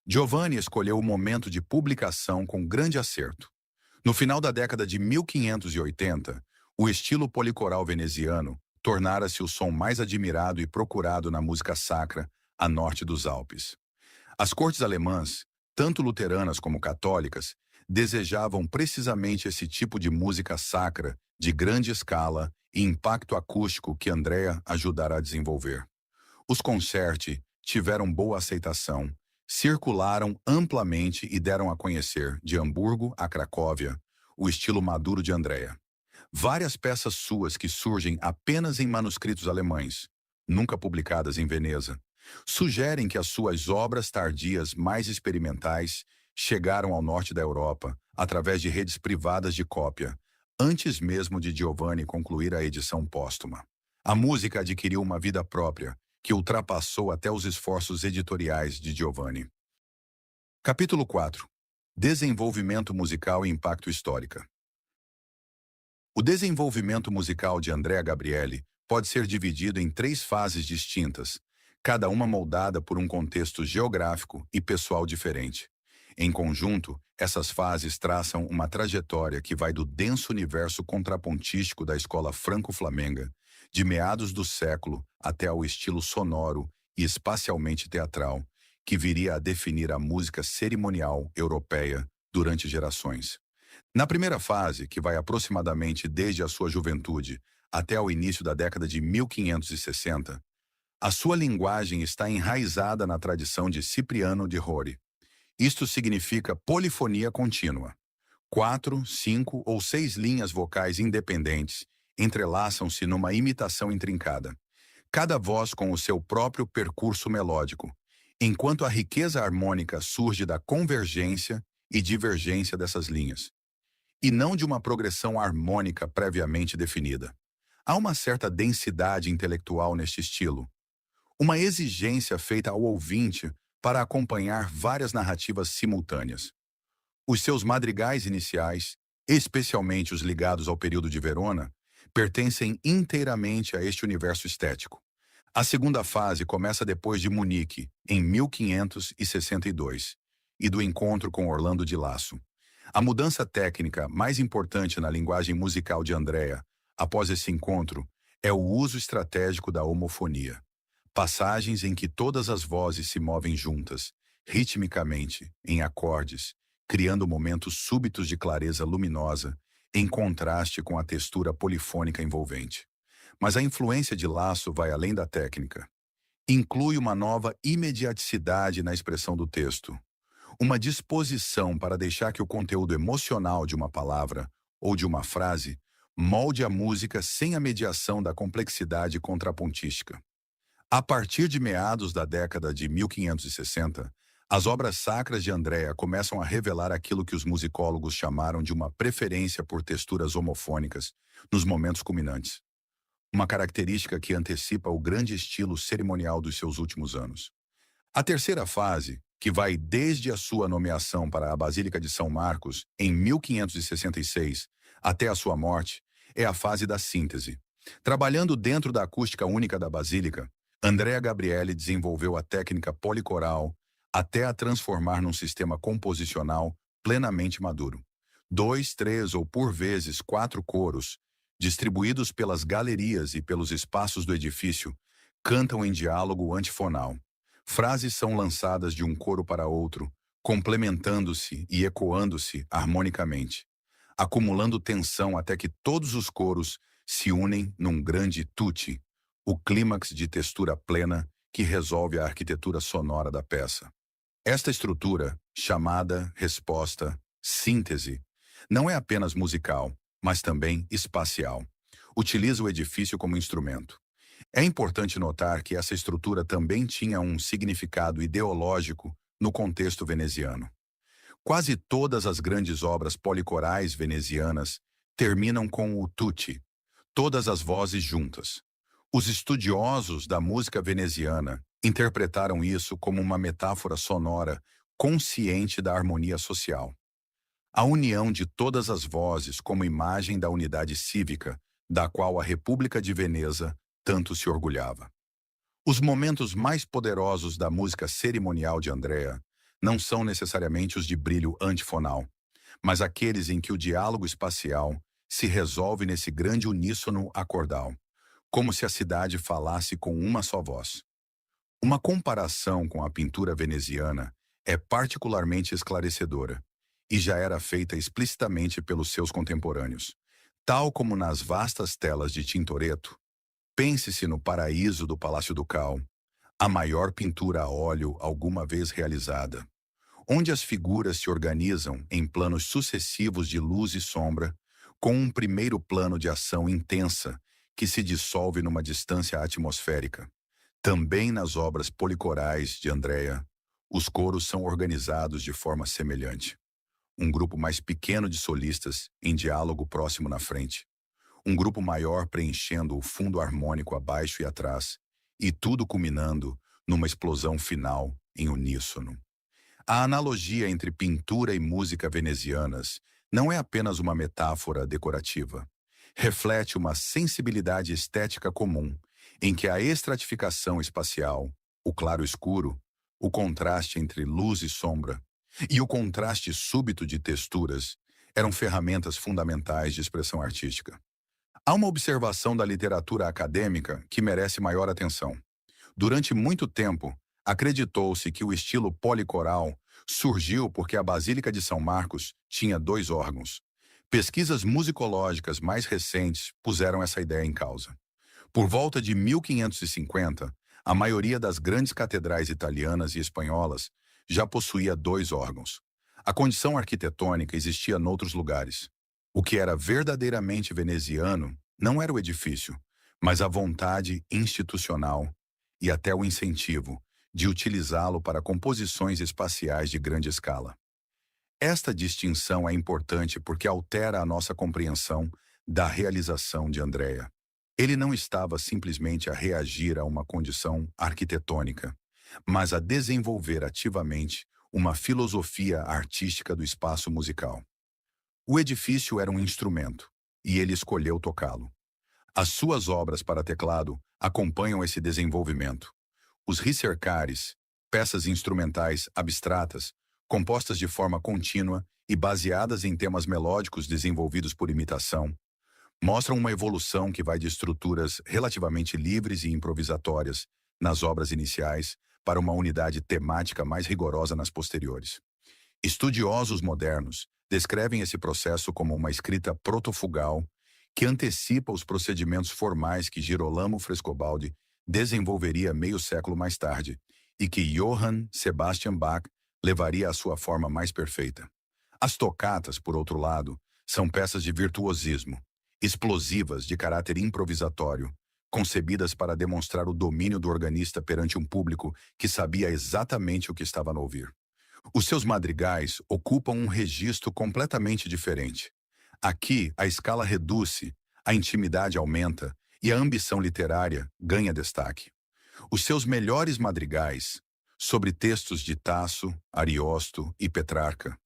Giovanni escolheu o momento de publicação com grande acerto. No final da década de 1580, o estilo policoral veneziano tornara-se o som mais admirado e procurado na música sacra a norte dos Alpes. As cortes alemãs, tanto luteranas como católicas, desejavam precisamente esse tipo de música sacra de grande escala e impacto acústico que Andrea ajudará a desenvolver. Os concerti tiveram boa aceitação, circularam amplamente e deram a conhecer, de Hamburgo a Cracóvia, o estilo maduro de Andrea. Várias peças suas que surgem apenas em manuscritos alemães, nunca publicadas em Veneza, sugerem que as suas obras tardias mais experimentais chegaram ao norte da Europa através de redes privadas de cópia, antes mesmo de Giovanni concluir a edição póstuma. A música adquiriu uma vida própria, que ultrapassou até os esforços editoriais de Giovanni. Capítulo 4. Desenvolvimento musical e impacto histórico. O desenvolvimento musical de Andrea Gabriele pode ser dividido em 3 fases distintas, cada uma moldada por um contexto geográfico e pessoal diferente. Em conjunto, essas fases traçam uma trajetória que vai do denso universo contrapontístico da escola franco-flamenga, de meados do século até ao estilo sonoro e espacialmente teatral, que viria a definir a música cerimonial europeia durante gerações. Na primeira fase, que vai aproximadamente desde a sua juventude até o início da década de 1560, a sua linguagem está enraizada na tradição de Cipriano de Rori. Isto significa polifonia contínua. 4, 5 ou 6 linhas vocais independentes entrelaçam-se numa imitação intrincada, cada voz com o seu próprio percurso melódico, enquanto a riqueza harmônica surge da convergência e divergência dessas linhas, e não de uma progressão harmônica previamente definida. Há uma certa densidade intelectual neste estilo, uma exigência feita ao ouvinte para acompanhar várias narrativas simultâneas. Os seus madrigais iniciais, especialmente os ligados ao período de Verona, pertencem inteiramente a este universo estético. A segunda fase começa depois de Munique, em 1562, e do encontro com Orlando di Lasso. A mudança técnica mais importante na linguagem musical de Andrea, após esse encontro, é o uso estratégico da homofonia. Passagens em que todas as vozes se movem juntas, ritmicamente, em acordes, criando momentos súbitos de clareza luminosa, em contraste com a textura polifônica envolvente. Mas a influência de Lasso vai além da técnica. Inclui uma nova imediaticidade na expressão do texto, uma disposição para deixar que o conteúdo emocional de uma palavra ou de uma frase molde a música sem a mediação da complexidade contrapontística. A partir de meados da década de 1560, as obras sacras de Andrea começam a revelar aquilo que os musicólogos chamaram de uma preferência por texturas homofônicas nos momentos culminantes, uma característica que antecipa o grande estilo cerimonial dos seus últimos anos. A terceira fase, que vai desde a sua nomeação para a Basílica de São Marcos, em 1566, até a sua morte, é a fase da síntese. Trabalhando dentro da acústica única da Basílica, Andrea Gabrieli desenvolveu a técnica policoral até a transformar num sistema composicional plenamente maduro. 2, 3 ou por vezes 4 coros, distribuídos pelas galerias e pelos espaços do edifício, cantam em diálogo antifonal. Frases são lançadas de um coro para outro, complementando-se e ecoando-se harmonicamente, acumulando tensão até que todos os coros se unem num grande tutti, o clímax de textura plena que resolve a arquitetura sonora da peça. Esta estrutura, chamada resposta, síntese, não é apenas musical, mas também espacial. Utiliza o edifício como instrumento. É importante notar que essa estrutura também tinha um significado ideológico no contexto veneziano. Quase todas as grandes obras policorais venezianas terminam com o tutti, todas as vozes juntas. Os estudiosos da música veneziana interpretaram isso como uma metáfora sonora consciente da harmonia social. A união de todas as vozes como imagem da unidade cívica, da qual a República de Veneza tanto se orgulhava. Os momentos mais poderosos da música cerimonial de Andrea não são necessariamente os de brilho antifonal, mas aqueles em que o diálogo espacial se resolve nesse grande uníssono acordal, como se a cidade falasse com uma só voz. Uma comparação com a pintura veneziana é particularmente esclarecedora, e já era feita explicitamente pelos seus contemporâneos. Tal como nas vastas telas de Tintoretto, pense-se no Paraíso do Palácio Ducal, a maior pintura a óleo alguma vez realizada, onde as figuras se organizam em planos sucessivos de luz e sombra, com um primeiro plano de ação intensa que se dissolve numa distância atmosférica. Também nas obras policorais de Andrea, os coros são organizados de forma semelhante. Um grupo mais pequeno de solistas em diálogo próximo na frente, um grupo maior preenchendo o fundo harmônico abaixo e atrás, e tudo culminando numa explosão final em uníssono. A analogia entre pintura e música venezianas não é apenas uma metáfora decorativa. Reflete uma sensibilidade estética comum, em que a estratificação espacial, o claro-escuro, o contraste entre luz e sombra, e o contraste súbito de texturas eram ferramentas fundamentais de expressão artística. Há uma observação da literatura acadêmica que merece maior atenção. Durante muito tempo, Acreditou-se que o estilo policoral surgiu porque a Basílica de São Marcos tinha dois órgãos. Pesquisas musicológicas mais recentes puseram essa ideia em causa. Por volta de 1550, a maioria das grandes catedrais italianas e espanholas já possuía dois órgãos. A condição arquitetônica existia noutros lugares. O que era verdadeiramente veneziano não era o edifício, mas a vontade institucional e até o incentivo de utilizá-lo para composições espaciais de grande escala. Esta distinção é importante porque altera a nossa compreensão da realização de Andrea. Ele não estava simplesmente a reagir a uma condição arquitetônica, mas a desenvolver ativamente uma filosofia artística do espaço musical. O edifício era um instrumento, e ele escolheu tocá-lo. As suas obras para teclado acompanham esse desenvolvimento. Os ricercares, peças instrumentais abstratas, compostas de forma contínua e baseadas em temas melódicos desenvolvidos por imitação, mostram uma evolução que vai de estruturas relativamente livres e improvisatórias nas obras iniciais para uma unidade temática mais rigorosa nas posteriores. Estudiosos modernos descrevem esse processo como uma escrita protofugal que antecipa os procedimentos formais que Girolamo Frescobaldi desenvolveria meio século mais tarde e que Johann Sebastian Bach levaria à sua forma mais perfeita. As tocatas, por outro lado, são peças de virtuosismo, explosivas de caráter improvisatório, concebidas para demonstrar o domínio do organista perante um público que sabia exatamente o que estava a ouvir. Os seus madrigais ocupam um registro completamente diferente. Aqui, a escala reduz-se, a intimidade aumenta e a ambição literária ganha destaque. Os seus melhores madrigais, sobre textos de Tasso, Ariosto e Petrarca,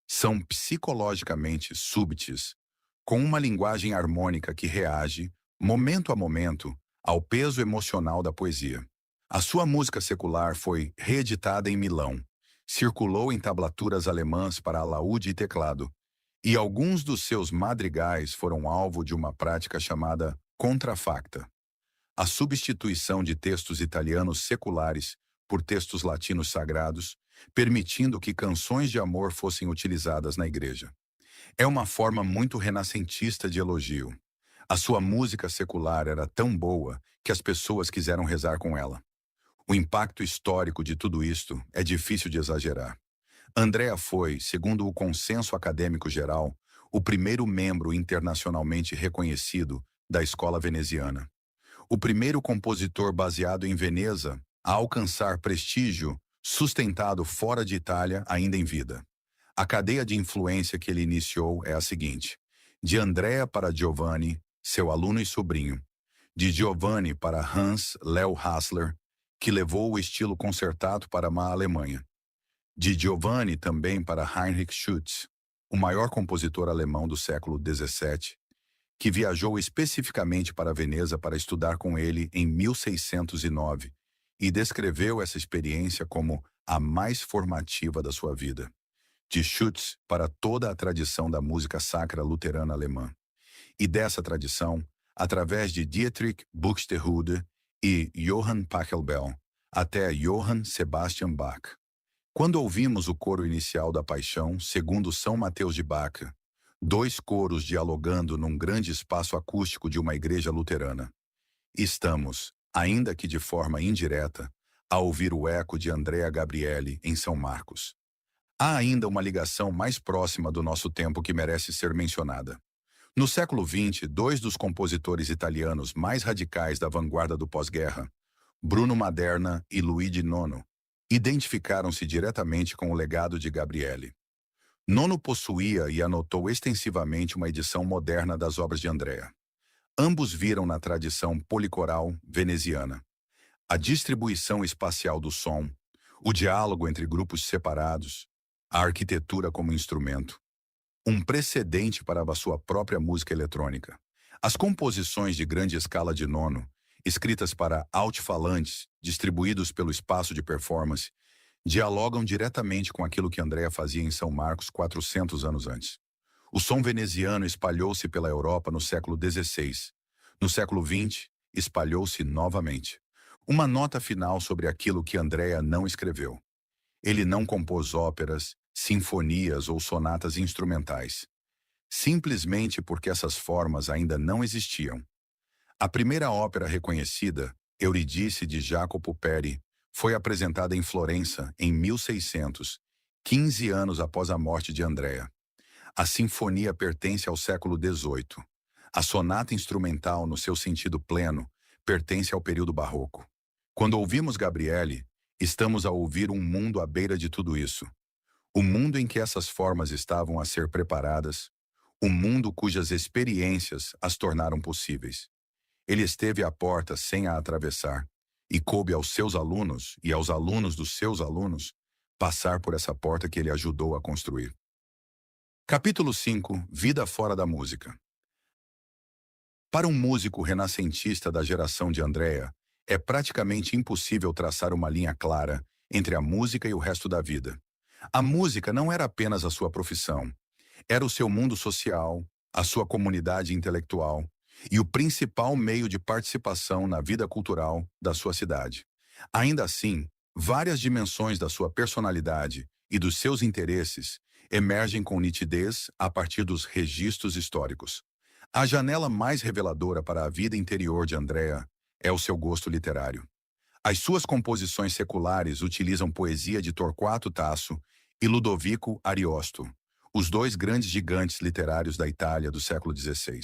são psicologicamente súbitos, com uma linguagem harmônica que reage, momento a momento, ao peso emocional da poesia. A sua música secular foi reeditada em Milão, circulou em tablaturas alemãs para alaúde e teclado, e alguns dos seus madrigais foram alvo de uma prática chamada contrafacta, a substituição de textos italianos seculares por textos latinos sagrados, permitindo que canções de amor fossem utilizadas na igreja. É uma forma muito renascentista de elogio. A sua música secular era tão boa que as pessoas quiseram rezar com ela. O impacto histórico de tudo isto é difícil de exagerar. Andrea foi, segundo o consenso acadêmico geral, o primeiro membro internacionalmente reconhecido da escola veneziana. O primeiro compositor baseado em Veneza a alcançar prestígio sustentado fora de Itália ainda em vida. A cadeia de influência que ele iniciou é a seguinte: de Andrea para Giovanni, seu aluno e sobrinho; de Giovanni para Hans Leo Hassler, que levou o estilo concertato para a Alemanha; de Giovanni também para Heinrich Schütz, o maior compositor alemão do século XVII, que viajou especificamente para Veneza para estudar com ele em 1609 e descreveu essa experiência como a mais formativa da sua vida; de Schütz para toda a tradição da música sacra luterana alemã. E dessa tradição, através de Dietrich Buxtehude e Johann Pachelbel, até Johann Sebastian Bach. Quando ouvimos o coro inicial da Paixão, segundo São Mateus de Bach, dois coros dialogando num grande espaço acústico de uma igreja luterana, estamos, ainda que de forma indireta, a ouvir o eco de Andrea Gabrieli em São Marcos. Há ainda uma ligação mais próxima do nosso tempo que merece ser mencionada. No século XX, dois dos compositores italianos mais radicais da vanguarda do pós-guerra, Bruno Maderna e Luigi Nono, identificaram-se diretamente com o legado de Gabrieli. Nono possuía e anotou extensivamente uma edição moderna das obras de Andrea. Ambos viram na tradição policoral veneziana a distribuição espacial do som, o diálogo entre grupos separados, a arquitetura como instrumento, um precedente para a sua própria música eletrônica. As composições de grande escala de Nono, escritas para altifalantes distribuídos pelo espaço de performance, dialogam diretamente com aquilo que Andrea fazia em São Marcos 400 anos antes. O som veneziano espalhou-se pela Europa no século XVI. No século XX, espalhou-se novamente. Uma nota final sobre aquilo que Andrea não escreveu. Ele não compôs óperas, sinfonias ou sonatas instrumentais, simplesmente porque essas formas ainda não existiam. A primeira ópera reconhecida, Eurídice de Jacopo Peri, foi apresentada em Florença em 1600, 15 anos após a morte de Andrea. A sinfonia pertence ao século XVIII. A sonata instrumental, no seu sentido pleno, pertence ao período barroco. Quando ouvimos Gabriele, estamos a ouvir um mundo à beira de tudo isso. O mundo em que essas formas estavam a ser preparadas, o mundo cujas experiências as tornaram possíveis. Ele esteve à porta sem a atravessar, e coube aos seus alunos e aos alunos dos seus alunos passar por essa porta que ele ajudou a construir. Capítulo 5. Vida fora da música. Para um músico renascentista da geração de Andrea, é praticamente impossível traçar uma linha clara entre a música e o resto da vida. A música não era apenas a sua profissão, era o seu mundo social, a sua comunidade intelectual e o principal meio de participação na vida cultural da sua cidade. Ainda assim, várias dimensões da sua personalidade e dos seus interesses emergem com nitidez a partir dos registros históricos. A janela mais reveladora para a vida interior de Andrea é o seu gosto literário. As suas composições seculares utilizam poesia de Torquato Tasso e Ludovico Ariosto, os dois grandes gigantes literários da Itália do século XVI.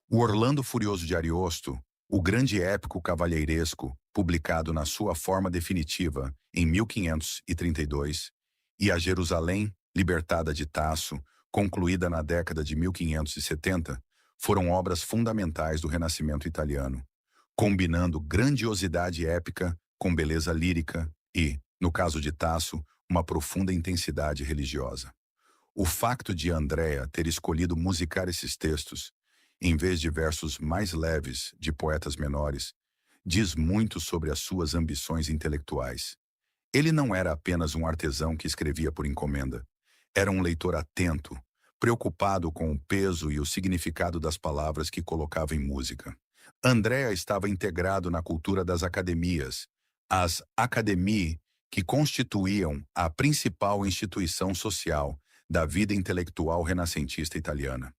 O Orlando Furioso de Ariosto, o grande épico cavalheiresco, publicado na sua forma definitiva em 1532, e a Jerusalém Libertada de Tasso, concluída na década de 1570, foram obras fundamentais do Renascimento italiano, combinando grandiosidade épica com beleza lírica e, no caso de Tasso, uma profunda intensidade religiosa. O facto de Andrea ter escolhido musicar esses textos, em vez de versos mais leves de poetas menores, diz muito sobre as suas ambições intelectuais. Ele não era apenas um artesão que escrevia por encomenda. Era um leitor atento, preocupado com o peso e o significado das palavras que colocava em música. Andrea estava integrado na cultura das academias, as academie, que constituíam a principal instituição social da vida intelectual renascentista italiana.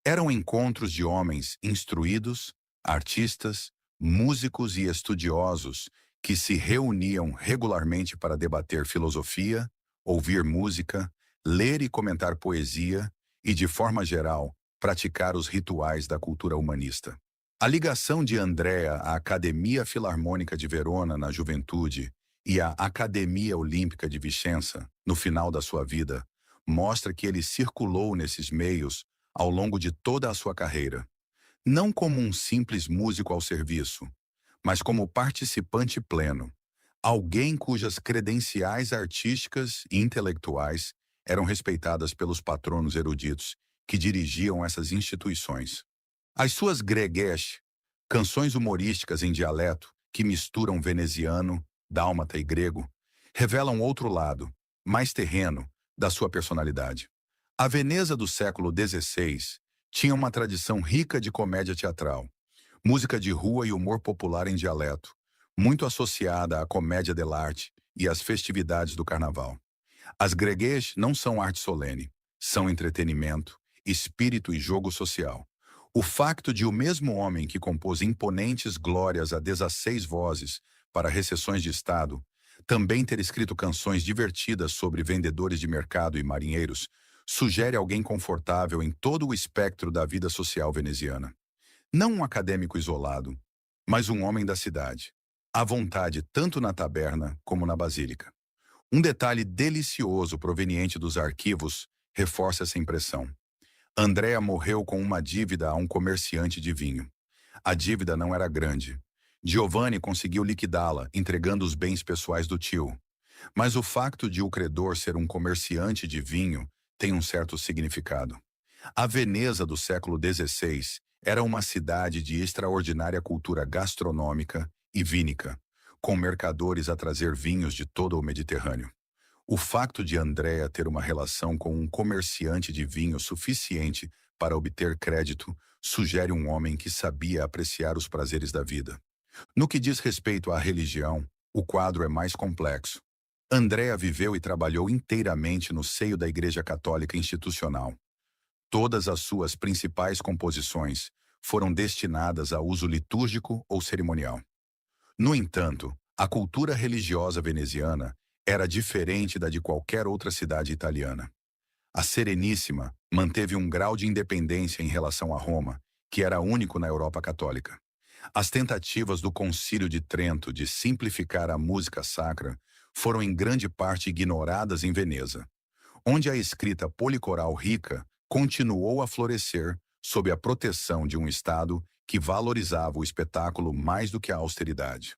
Eram encontros de homens instruídos, artistas, músicos e estudiosos que se reuniam regularmente para debater filosofia, ouvir música, ler e comentar poesia e, de forma geral, praticar os rituais da cultura humanista. A ligação de Andrea à Academia Filarmônica de Verona na juventude e à Academia Olímpica de Vicenza, no final da sua vida, mostra que ele circulou nesses meios ao longo de toda a sua carreira, não como um simples músico ao serviço, mas como participante pleno, alguém cujas credenciais artísticas e intelectuais eram respeitadas pelos patronos eruditos que dirigiam essas instituições. As suas gregés, canções humorísticas em dialeto que misturam veneziano, dálmata e grego, revelam outro lado, mais terreno, da sua personalidade. A Veneza do século XVI tinha uma tradição rica de comédia teatral, música de rua e humor popular em dialeto, muito associada à comédia dell'arte e às festividades do carnaval. As gregés não são arte solene, são entretenimento, espírito e jogo social. O facto de o mesmo homem que compôs imponentes glórias a 16 vozes para recessões de Estado, também ter escrito canções divertidas sobre vendedores de mercado e marinheiros, sugere alguém confortável em todo o espectro da vida social veneziana. Não um acadêmico isolado, mas um homem da cidade, à vontade tanto na taberna como na basílica. Um detalhe delicioso proveniente dos arquivos reforça essa impressão. Andrea morreu com uma dívida a um comerciante de vinho. A dívida não era grande. Giovanni conseguiu liquidá-la, entregando os bens pessoais do tio. Mas o facto de o credor ser um comerciante de vinho tem um certo significado. A Veneza do século XVI era uma cidade de extraordinária cultura gastronômica e vínica, com mercadores a trazer vinhos de todo o Mediterrâneo. O facto de Andrea ter uma relação com um comerciante de vinho suficiente para obter crédito sugere um homem que sabia apreciar os prazeres da vida. No que diz respeito à religião, o quadro é mais complexo. Andrea viveu e trabalhou inteiramente no seio da Igreja Católica institucional. Todas as suas principais composições foram destinadas a uso litúrgico ou cerimonial. No entanto, a cultura religiosa veneziana era diferente da de qualquer outra cidade italiana. A Sereníssima manteve um grau de independência em relação a Roma, que era único na Europa católica. As tentativas do Concílio de Trento de simplificar a música sacra foram em grande parte ignoradas em Veneza, onde a escrita policoral rica continuou a florescer sob a proteção de um Estado que valorizava o espetáculo mais do que a austeridade.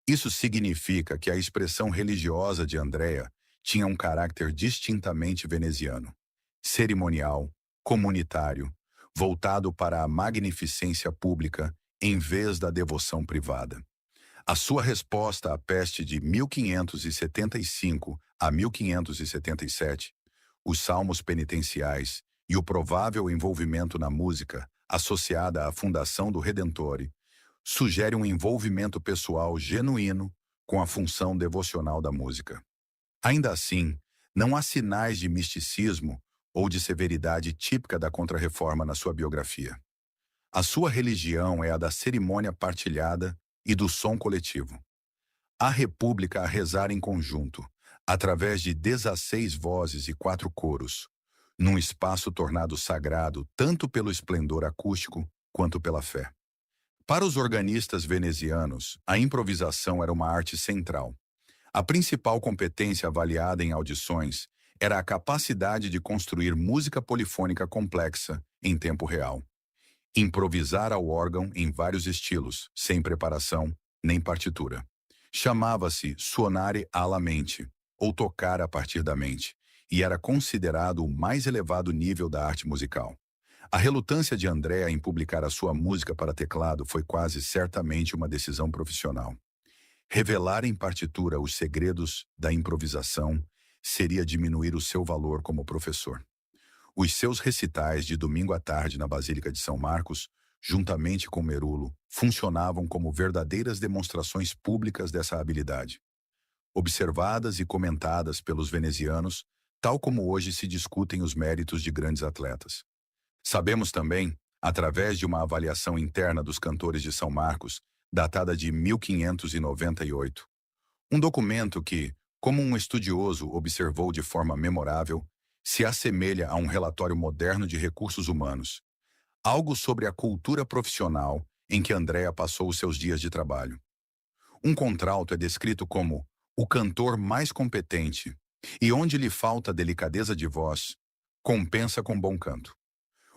Isso significa que a expressão religiosa de Andrea tinha um caráter distintamente veneziano, cerimonial, comunitário, voltado para a magnificência pública em vez da devoção privada. A sua resposta à peste de 1575 a 1577, os salmos penitenciais e o provável envolvimento na música associada à fundação do Redentore, sugere um envolvimento pessoal genuíno com a função devocional da música. Ainda assim, não há sinais de misticismo ou de severidade típica da Contra-Reforma na sua biografia. A sua religião é a da cerimônia partilhada e do som coletivo. A República a rezar em conjunto, através de 16 vozes e 4 coros, num espaço tornado sagrado tanto pelo esplendor acústico quanto pela fé. Para os organistas venezianos, a improvisação era uma arte central. A principal competência avaliada em audições era a capacidade de construir música polifônica complexa em tempo real. Improvisar ao órgão em vários estilos, sem preparação nem partitura. Chamava-se suonare alla mente, ou tocar a partir da mente, e era considerado o mais elevado nível da arte musical. A relutância de Andrea em publicar a sua música para teclado foi quase certamente uma decisão profissional. Revelar em partitura os segredos da improvisação seria diminuir o seu valor como professor. Os seus recitais de domingo à tarde na Basílica de São Marcos, juntamente com Merulo, funcionavam como verdadeiras demonstrações públicas dessa habilidade. Observadas e comentadas pelos venezianos, tal como hoje se discutem os méritos de grandes atletas. Sabemos também, através de uma avaliação interna dos cantores de São Marcos, datada de 1598, um documento que, como um estudioso observou de forma memorável, se assemelha a um relatório moderno de recursos humanos, algo sobre a cultura profissional em que Andrea passou os seus dias de trabalho. Um contralto é descrito como o cantor mais competente e onde lhe falta delicadeza de voz, compensa com bom canto.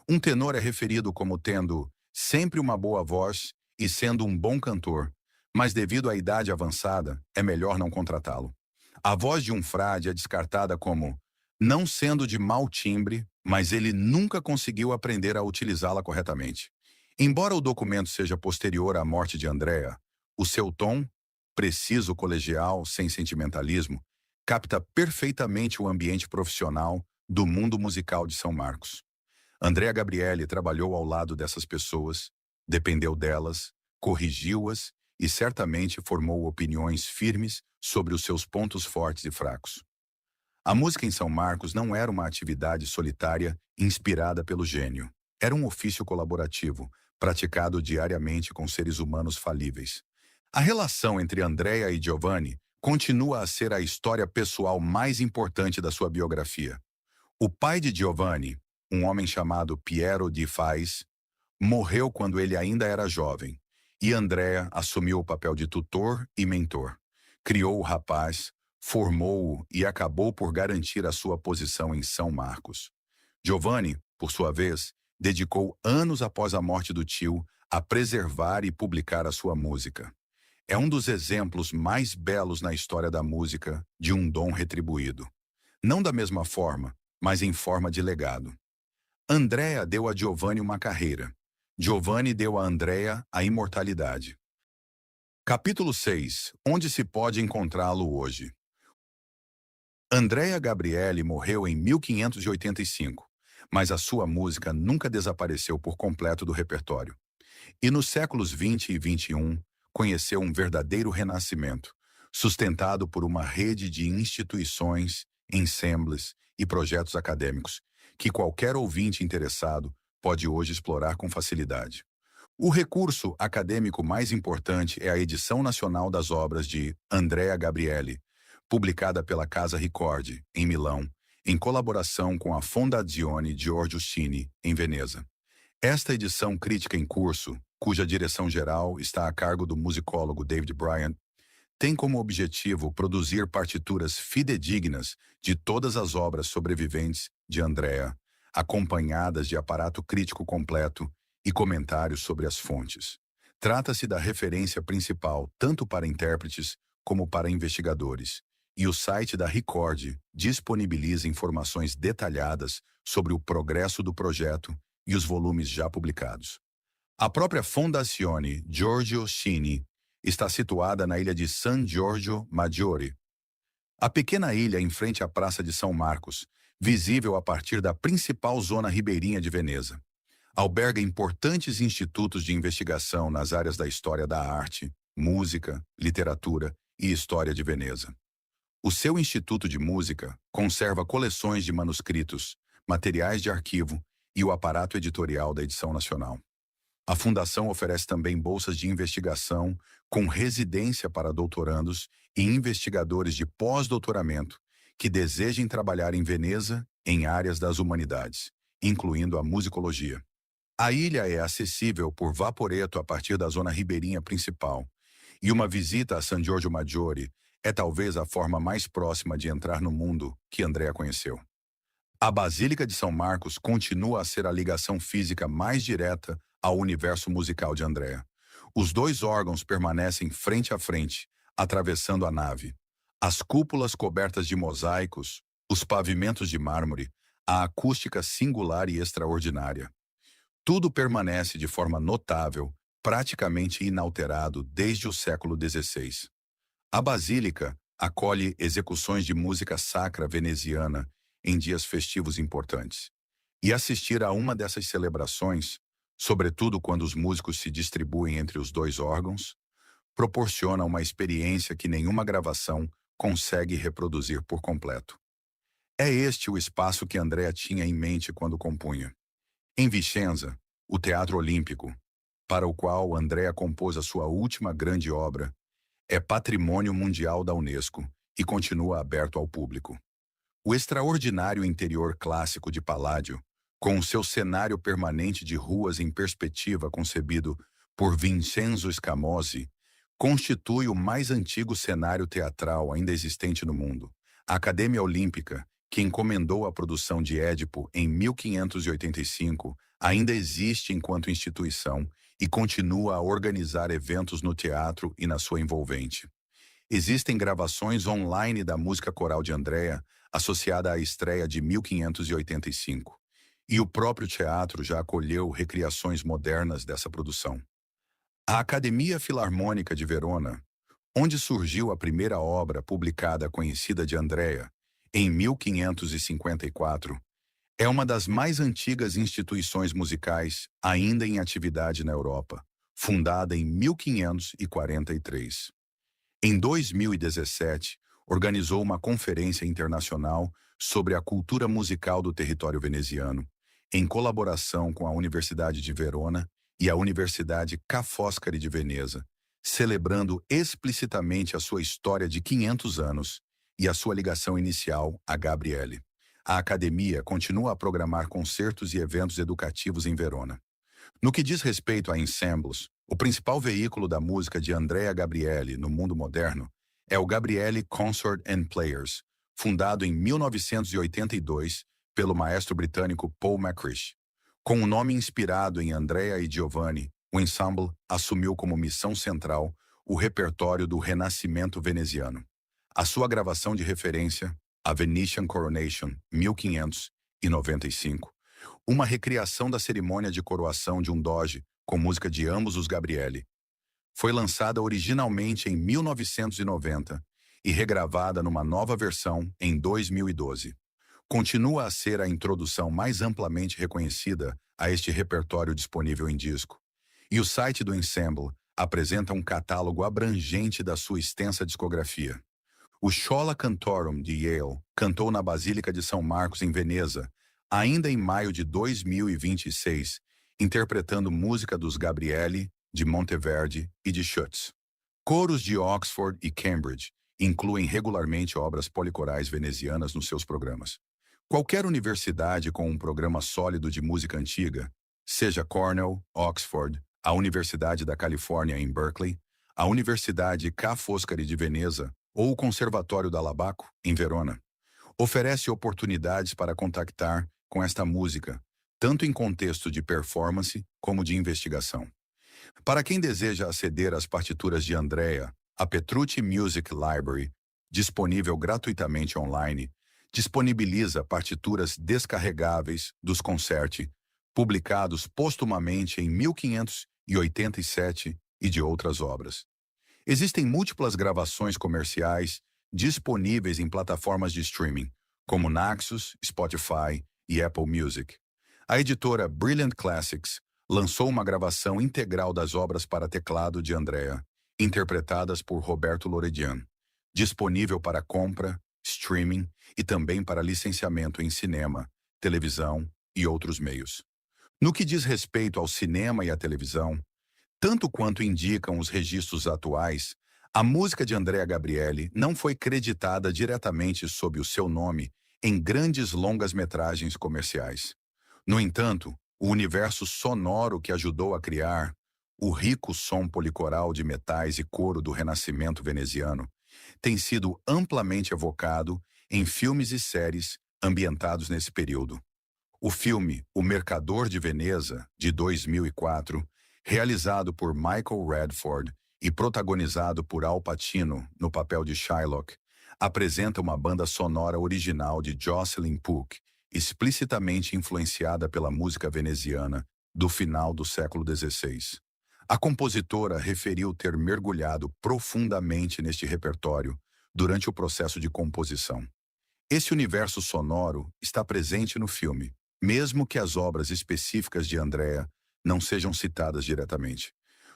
Um tenor é referido como tendo sempre uma boa voz e sendo um bom cantor, mas devido à idade avançada, é melhor não contratá-lo. A voz de um frade é descartada como não sendo de mau timbre, mas ele nunca conseguiu aprender a utilizá-la corretamente. Embora o documento seja posterior à morte de Andrea, o seu tom, preciso, colegial, sem sentimentalismo, capta perfeitamente o ambiente profissional do mundo musical de São Marcos. Andrea Gabrieli trabalhou ao lado dessas pessoas, dependeu delas, corrigiu-as e certamente formou opiniões firmes sobre os seus pontos fortes e fracos. A música em São Marcos não era uma atividade solitária inspirada pelo gênio. Era um ofício colaborativo, praticado diariamente com seres humanos falíveis. A relação entre Andrea e Giovanni continua a ser a história pessoal mais importante da sua biografia. O pai de Giovanni, um homem chamado Piero di Fais, morreu quando ele ainda era jovem, e Andrea assumiu o papel de tutor e mentor. Criou o rapaz, formou-o e acabou por garantir a sua posição em São Marcos. Giovanni, por sua vez, dedicou anos após a morte do tio a preservar e publicar a sua música. É um dos exemplos mais belos na história da música de um dom retribuído. Não da mesma forma, mas em forma de legado. Andrea deu a Giovanni uma carreira. Giovanni deu a Andrea a imortalidade. Capítulo 6. Onde se pode encontrá-lo hoje? Andrea Gabrieli morreu em 1585, mas a sua música nunca desapareceu por completo do repertório. E nos séculos 20 e 21, conheceu um verdadeiro renascimento, sustentado por uma rede de instituições, ensembles e projetos acadêmicos, que qualquer ouvinte interessado pode hoje explorar com facilidade. O recurso acadêmico mais importante é a edição nacional das obras de Andrea Gabrieli, publicada pela Casa Ricordi, em Milão, em colaboração com a Fondazione Giorgio Cini, em Veneza. Esta edição crítica em curso, cuja direção geral está a cargo do musicólogo David Bryant, tem como objetivo produzir partituras fidedignas de todas as obras sobreviventes de Andrea, acompanhadas de aparato crítico completo e comentários sobre as fontes. Trata-se da referência principal tanto para intérpretes como para investigadores, e o site da Ricordi disponibiliza informações detalhadas sobre o progresso do projeto e os volumes já publicados. A própria Fondazione Giorgio Cini está situada na ilha de San Giorgio Maggiore. A pequena ilha em frente à Praça de São Marcos, visível a partir da principal zona ribeirinha de Veneza, alberga importantes institutos de investigação nas áreas da história da arte, música, literatura e história de Veneza. O seu Instituto de Música conserva coleções de manuscritos, materiais de arquivo e o aparato editorial da edição nacional. A Fundação oferece também bolsas de investigação com residência para doutorandos e investigadores de pós-doutoramento que desejem trabalhar em Veneza em áreas das humanidades, incluindo a musicologia. A ilha é acessível por vaporeto a partir da zona ribeirinha principal, e uma visita a San Giorgio Maggiore é talvez a forma mais próxima de entrar no mundo que Andrea conheceu. A Basílica de São Marcos continua a ser a ligação física mais direta ao universo musical de Andrea. Os dois órgãos permanecem frente a frente, atravessando a nave. As cúpulas cobertas de mosaicos, os pavimentos de mármore, a acústica singular e extraordinária. Tudo permanece de forma notável, praticamente inalterado desde o século XVI. A Basílica acolhe execuções de música sacra veneziana em dias festivos importantes. E assistir a uma dessas celebrações, sobretudo quando os músicos se distribuem entre os dois órgãos, proporciona uma experiência que nenhuma gravação consegue reproduzir por completo. É este o espaço que Andrea tinha em mente quando compunha. Em Vicenza, o Teatro Olímpico, para o qual Andrea compôs a sua última grande obra, é patrimônio mundial da Unesco e continua aberto ao público. O extraordinário interior clássico de Palladio, com o seu cenário permanente de ruas em perspectiva concebido por Vincenzo Scamozzi, constitui o mais antigo cenário teatral ainda existente no mundo. A Academia Olímpica, que encomendou a produção de Édipo em 1585, ainda existe enquanto instituição e continua a organizar eventos no teatro e na sua envolvente. Existem gravações online da música coral de Andrea, associada à estreia de 1585, e o próprio teatro já acolheu recriações modernas dessa produção. A Academia Filarmônica de Verona, onde surgiu a primeira obra publicada conhecida de Andrea, em 1554, é uma das mais antigas instituições musicais ainda em atividade na Europa, fundada em 1543. Em 2017, organizou uma conferência internacional sobre a cultura musical do território veneziano, em colaboração com a Universidade de Verona e a Universidade Ca' Foscari de Veneza, celebrando explicitamente a sua história de 500 anos e a sua ligação inicial a Gabrieli. A academia continua a programar concertos e eventos educativos em Verona. No que diz respeito a ensembles, o principal veículo da música de Andrea Gabrieli no mundo moderno é o Gabrieli Consort and Players, fundado em 1982 pelo maestro britânico Paul McCrish. Com um nome inspirado em Andrea e Giovanni, o ensemble assumiu como missão central o repertório do Renascimento veneziano. A sua gravação de referência, a Venetian Coronation, 1595, uma recriação da cerimônia de coroação de um doge com música de ambos os Gabrieli, foi lançada originalmente em 1990 e regravada numa nova versão em 2012. Continua a ser a introdução mais amplamente reconhecida a este repertório disponível em disco, e o site do ensemble apresenta um catálogo abrangente da sua extensa discografia. O Schola Cantorum de Yale cantou na Basílica de São Marcos, em Veneza, ainda em maio de 2026, interpretando música dos Gabrieli, de Monteverdi e de Schütz. Coros de Oxford e Cambridge incluem regularmente obras policorais venezianas nos seus programas. Qualquer universidade com um programa sólido de música antiga, seja Cornell, Oxford, a Universidade da Califórnia em Berkeley, a Universidade Ca' Foscari de Veneza ou o Conservatório da Labaco, em Verona, oferece oportunidades para contactar com esta música, tanto em contexto de performance como de investigação. Para quem deseja aceder às partituras de Andrea, a Petrucci Music Library, disponível gratuitamente online, disponibiliza partituras descarregáveis dos concerti, publicados postumamente em 1587 e de outras obras. Existem múltiplas gravações comerciais disponíveis em plataformas de streaming, como Naxos, Spotify e Apple Music. A editora Brilliant Classics lançou uma gravação integral das obras para teclado de Andrea, interpretadas por Roberto Loredian, disponível para compra, streaming e também para licenciamento em cinema, televisão e outros meios. No que diz respeito ao cinema e à televisão, tanto quanto indicam os registros atuais, a música de Andrea Gabrieli não foi creditada diretamente sob o seu nome em grandes longas-metragens comerciais. No entanto, o universo sonoro que ajudou a criar, o rico som policoral de metais e coro do Renascimento veneziano, tem sido amplamente evocado em filmes e séries ambientados nesse período. O filme O Mercador de Veneza, de 2004, realizado por Michael Radford e protagonizado por Al Pacino no papel de Shylock, apresenta uma banda sonora original de Jocelyn Puck, explicitamente influenciada pela música veneziana do final do século XVI. A compositora referiu ter mergulhado profundamente neste repertório durante o processo de composição. Esse universo sonoro está presente no filme, mesmo que as obras específicas de Andrea não sejam citadas diretamente.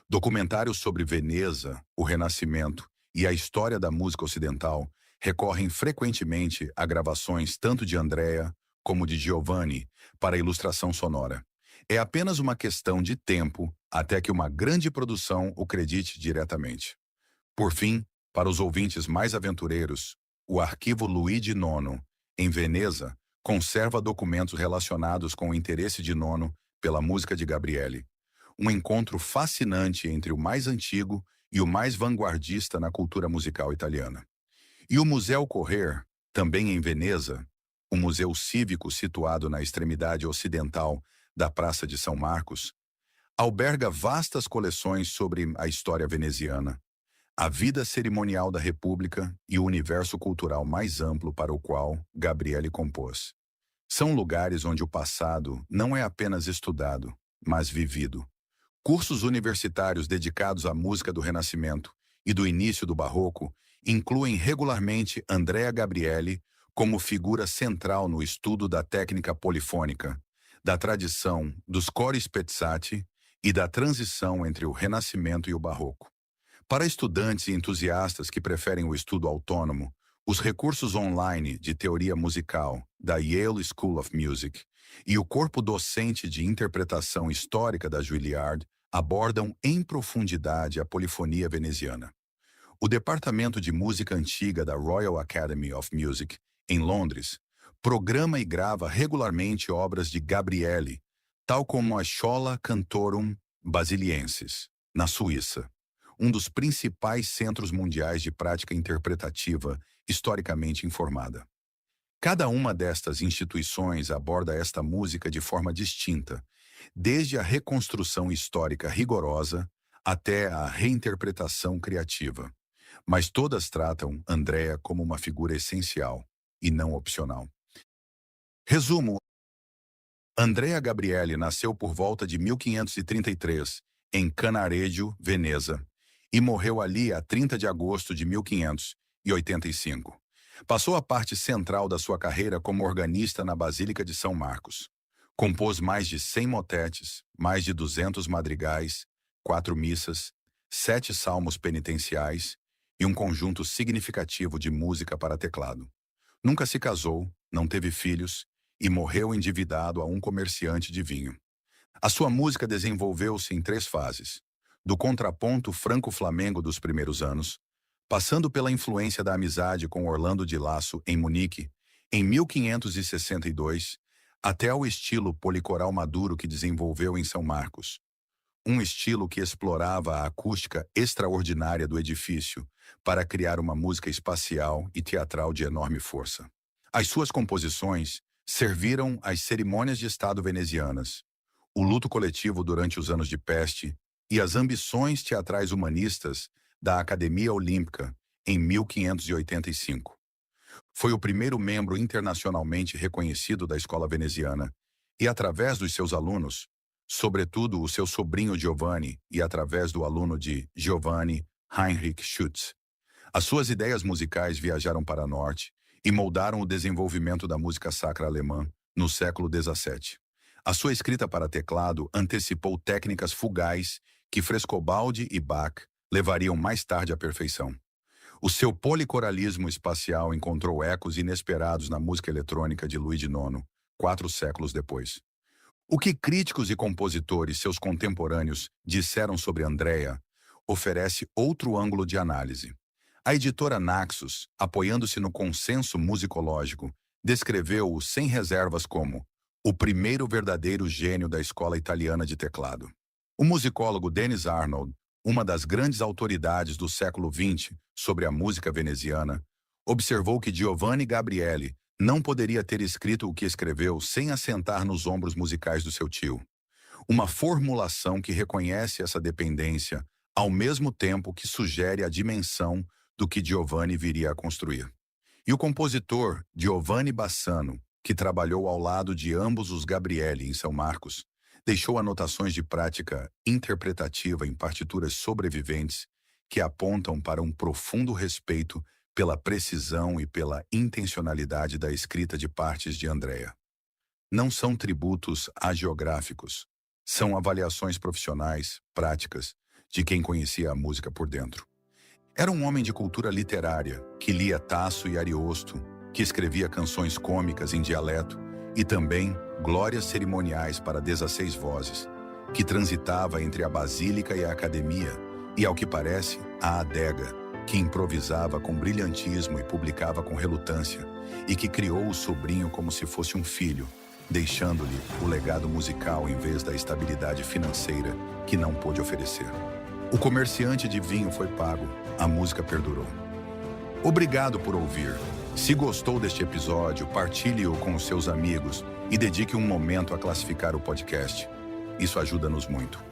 Documentários sobre Veneza, o Renascimento e a história da música ocidental recorrem frequentemente a gravações tanto de Andrea como de Giovanni para ilustração sonora. É apenas uma questão de tempo até que uma grande produção o credite diretamente. Por fim, para os ouvintes mais aventureiros, o Arquivo Luigi IX, em Veneza, conserva documentos relacionados com o interesse de Nono pela música de Gabrieli. Um encontro fascinante entre o mais antigo e o mais vanguardista na cultura musical italiana. E o Museu Correr, também em Veneza, um museu cívico situado na extremidade ocidental da Praça de São Marcos, alberga vastas coleções sobre a história veneziana, a vida cerimonial da República e o universo cultural mais amplo para o qual Gabrieli compôs. São lugares onde o passado não é apenas estudado, mas vivido. Cursos universitários dedicados à música do Renascimento e do início do Barroco incluem regularmente Andrea Gabrieli como figura central no estudo da técnica polifônica, da tradição dos cori spezzati e da transição entre o Renascimento e o Barroco. Para estudantes e entusiastas que preferem o estudo autônomo, os recursos online de teoria musical da Yale School of Music e o corpo docente de interpretação histórica da Juilliard abordam em profundidade a polifonia veneziana. O Departamento de Música Antiga da Royal Academy of Music, em Londres, programa e grava regularmente obras de Gabrieli, tal como a Schola Cantorum Basiliensis, na Suíça, um dos principais centros mundiais de prática interpretativa historicamente informada. Cada uma destas instituições aborda esta música de forma distinta, desde a reconstrução histórica rigorosa até a reinterpretação criativa. Mas todas tratam Andrea como uma figura essencial e não opcional. Resumo: Andrea Gabrieli nasceu por volta de 1533, em Canareggio, Veneza, e morreu ali a 30 de agosto de 1585. Passou a parte central da sua carreira como organista na Basílica de São Marcos. Compôs mais de 100 motetes, mais de 200 madrigais, 4 missas, 7 salmos penitenciais e um conjunto significativo de música para teclado. Nunca se casou, não teve filhos e morreu endividado a um comerciante de vinho. A sua música desenvolveu-se em 3 fases: do contraponto franco-flamengo dos primeiros anos, passando pela influência da amizade com Orlando de Lasso em Munique, em 1562, até ao estilo policoral maduro que desenvolveu em São Marcos. Um estilo que explorava a acústica extraordinária do edifício para criar uma música espacial e teatral de enorme força. As suas composições serviram às cerimônias de Estado venezianas, o luto coletivo durante os anos de peste e as ambições teatrais humanistas da Academia Olímpica em 1585. Foi o primeiro membro internacionalmente reconhecido da escola veneziana e, através dos seus alunos, sobretudo o seu sobrinho Giovanni e através do aluno de Giovanni Heinrich Schütz, as suas ideias musicais viajaram para o norte e moldaram o desenvolvimento da música sacra alemã no século XVII. A sua escrita para teclado antecipou técnicas fugais que Frescobaldi e Bach levariam mais tarde à perfeição. O seu policoralismo espacial encontrou ecos inesperados na música eletrônica de Luigi IX, 4 séculos depois. O que críticos e compositores, seus contemporâneos, disseram sobre Andrea oferece outro ângulo de análise. A editora Naxos, apoiando-se no consenso musicológico, descreveu-o sem reservas como o primeiro verdadeiro gênio da escola italiana de teclado. O musicólogo Dennis Arnold, uma das grandes autoridades do século XX sobre a música veneziana, observou que Giovanni Gabrieli não poderia ter escrito o que escreveu sem assentar nos ombros musicais do seu tio. Uma formulação que reconhece essa dependência, ao mesmo tempo que sugere a dimensão do que Giovanni viria a construir. E o compositor Giovanni Bassano, que trabalhou ao lado de ambos os Gabrieli em São Marcos, deixou anotações de prática interpretativa em partituras sobreviventes que apontam para um profundo respeito pela precisão e pela intencionalidade da escrita de partes de Andrea. Não são tributos hagiográficos, são avaliações profissionais, práticas, de quem conhecia a música por dentro. Era um homem de cultura literária, que lia Tasso e Ariosto, que escrevia canções cômicas em dialeto e também glórias cerimoniais para 16 vozes, que transitava entre a basílica e a academia e, ao que parece, a adega, que improvisava com brilhantismo e publicava com relutância, e que criou o sobrinho como se fosse um filho, deixando-lhe o legado musical em vez da estabilidade financeira que não pôde oferecer. O comerciante de vinho foi pago, a música perdurou. Obrigado por ouvir. Se gostou deste episódio, partilhe-o com os seus amigos e dedique um momento a classificar o podcast. Isso ajuda-nos muito.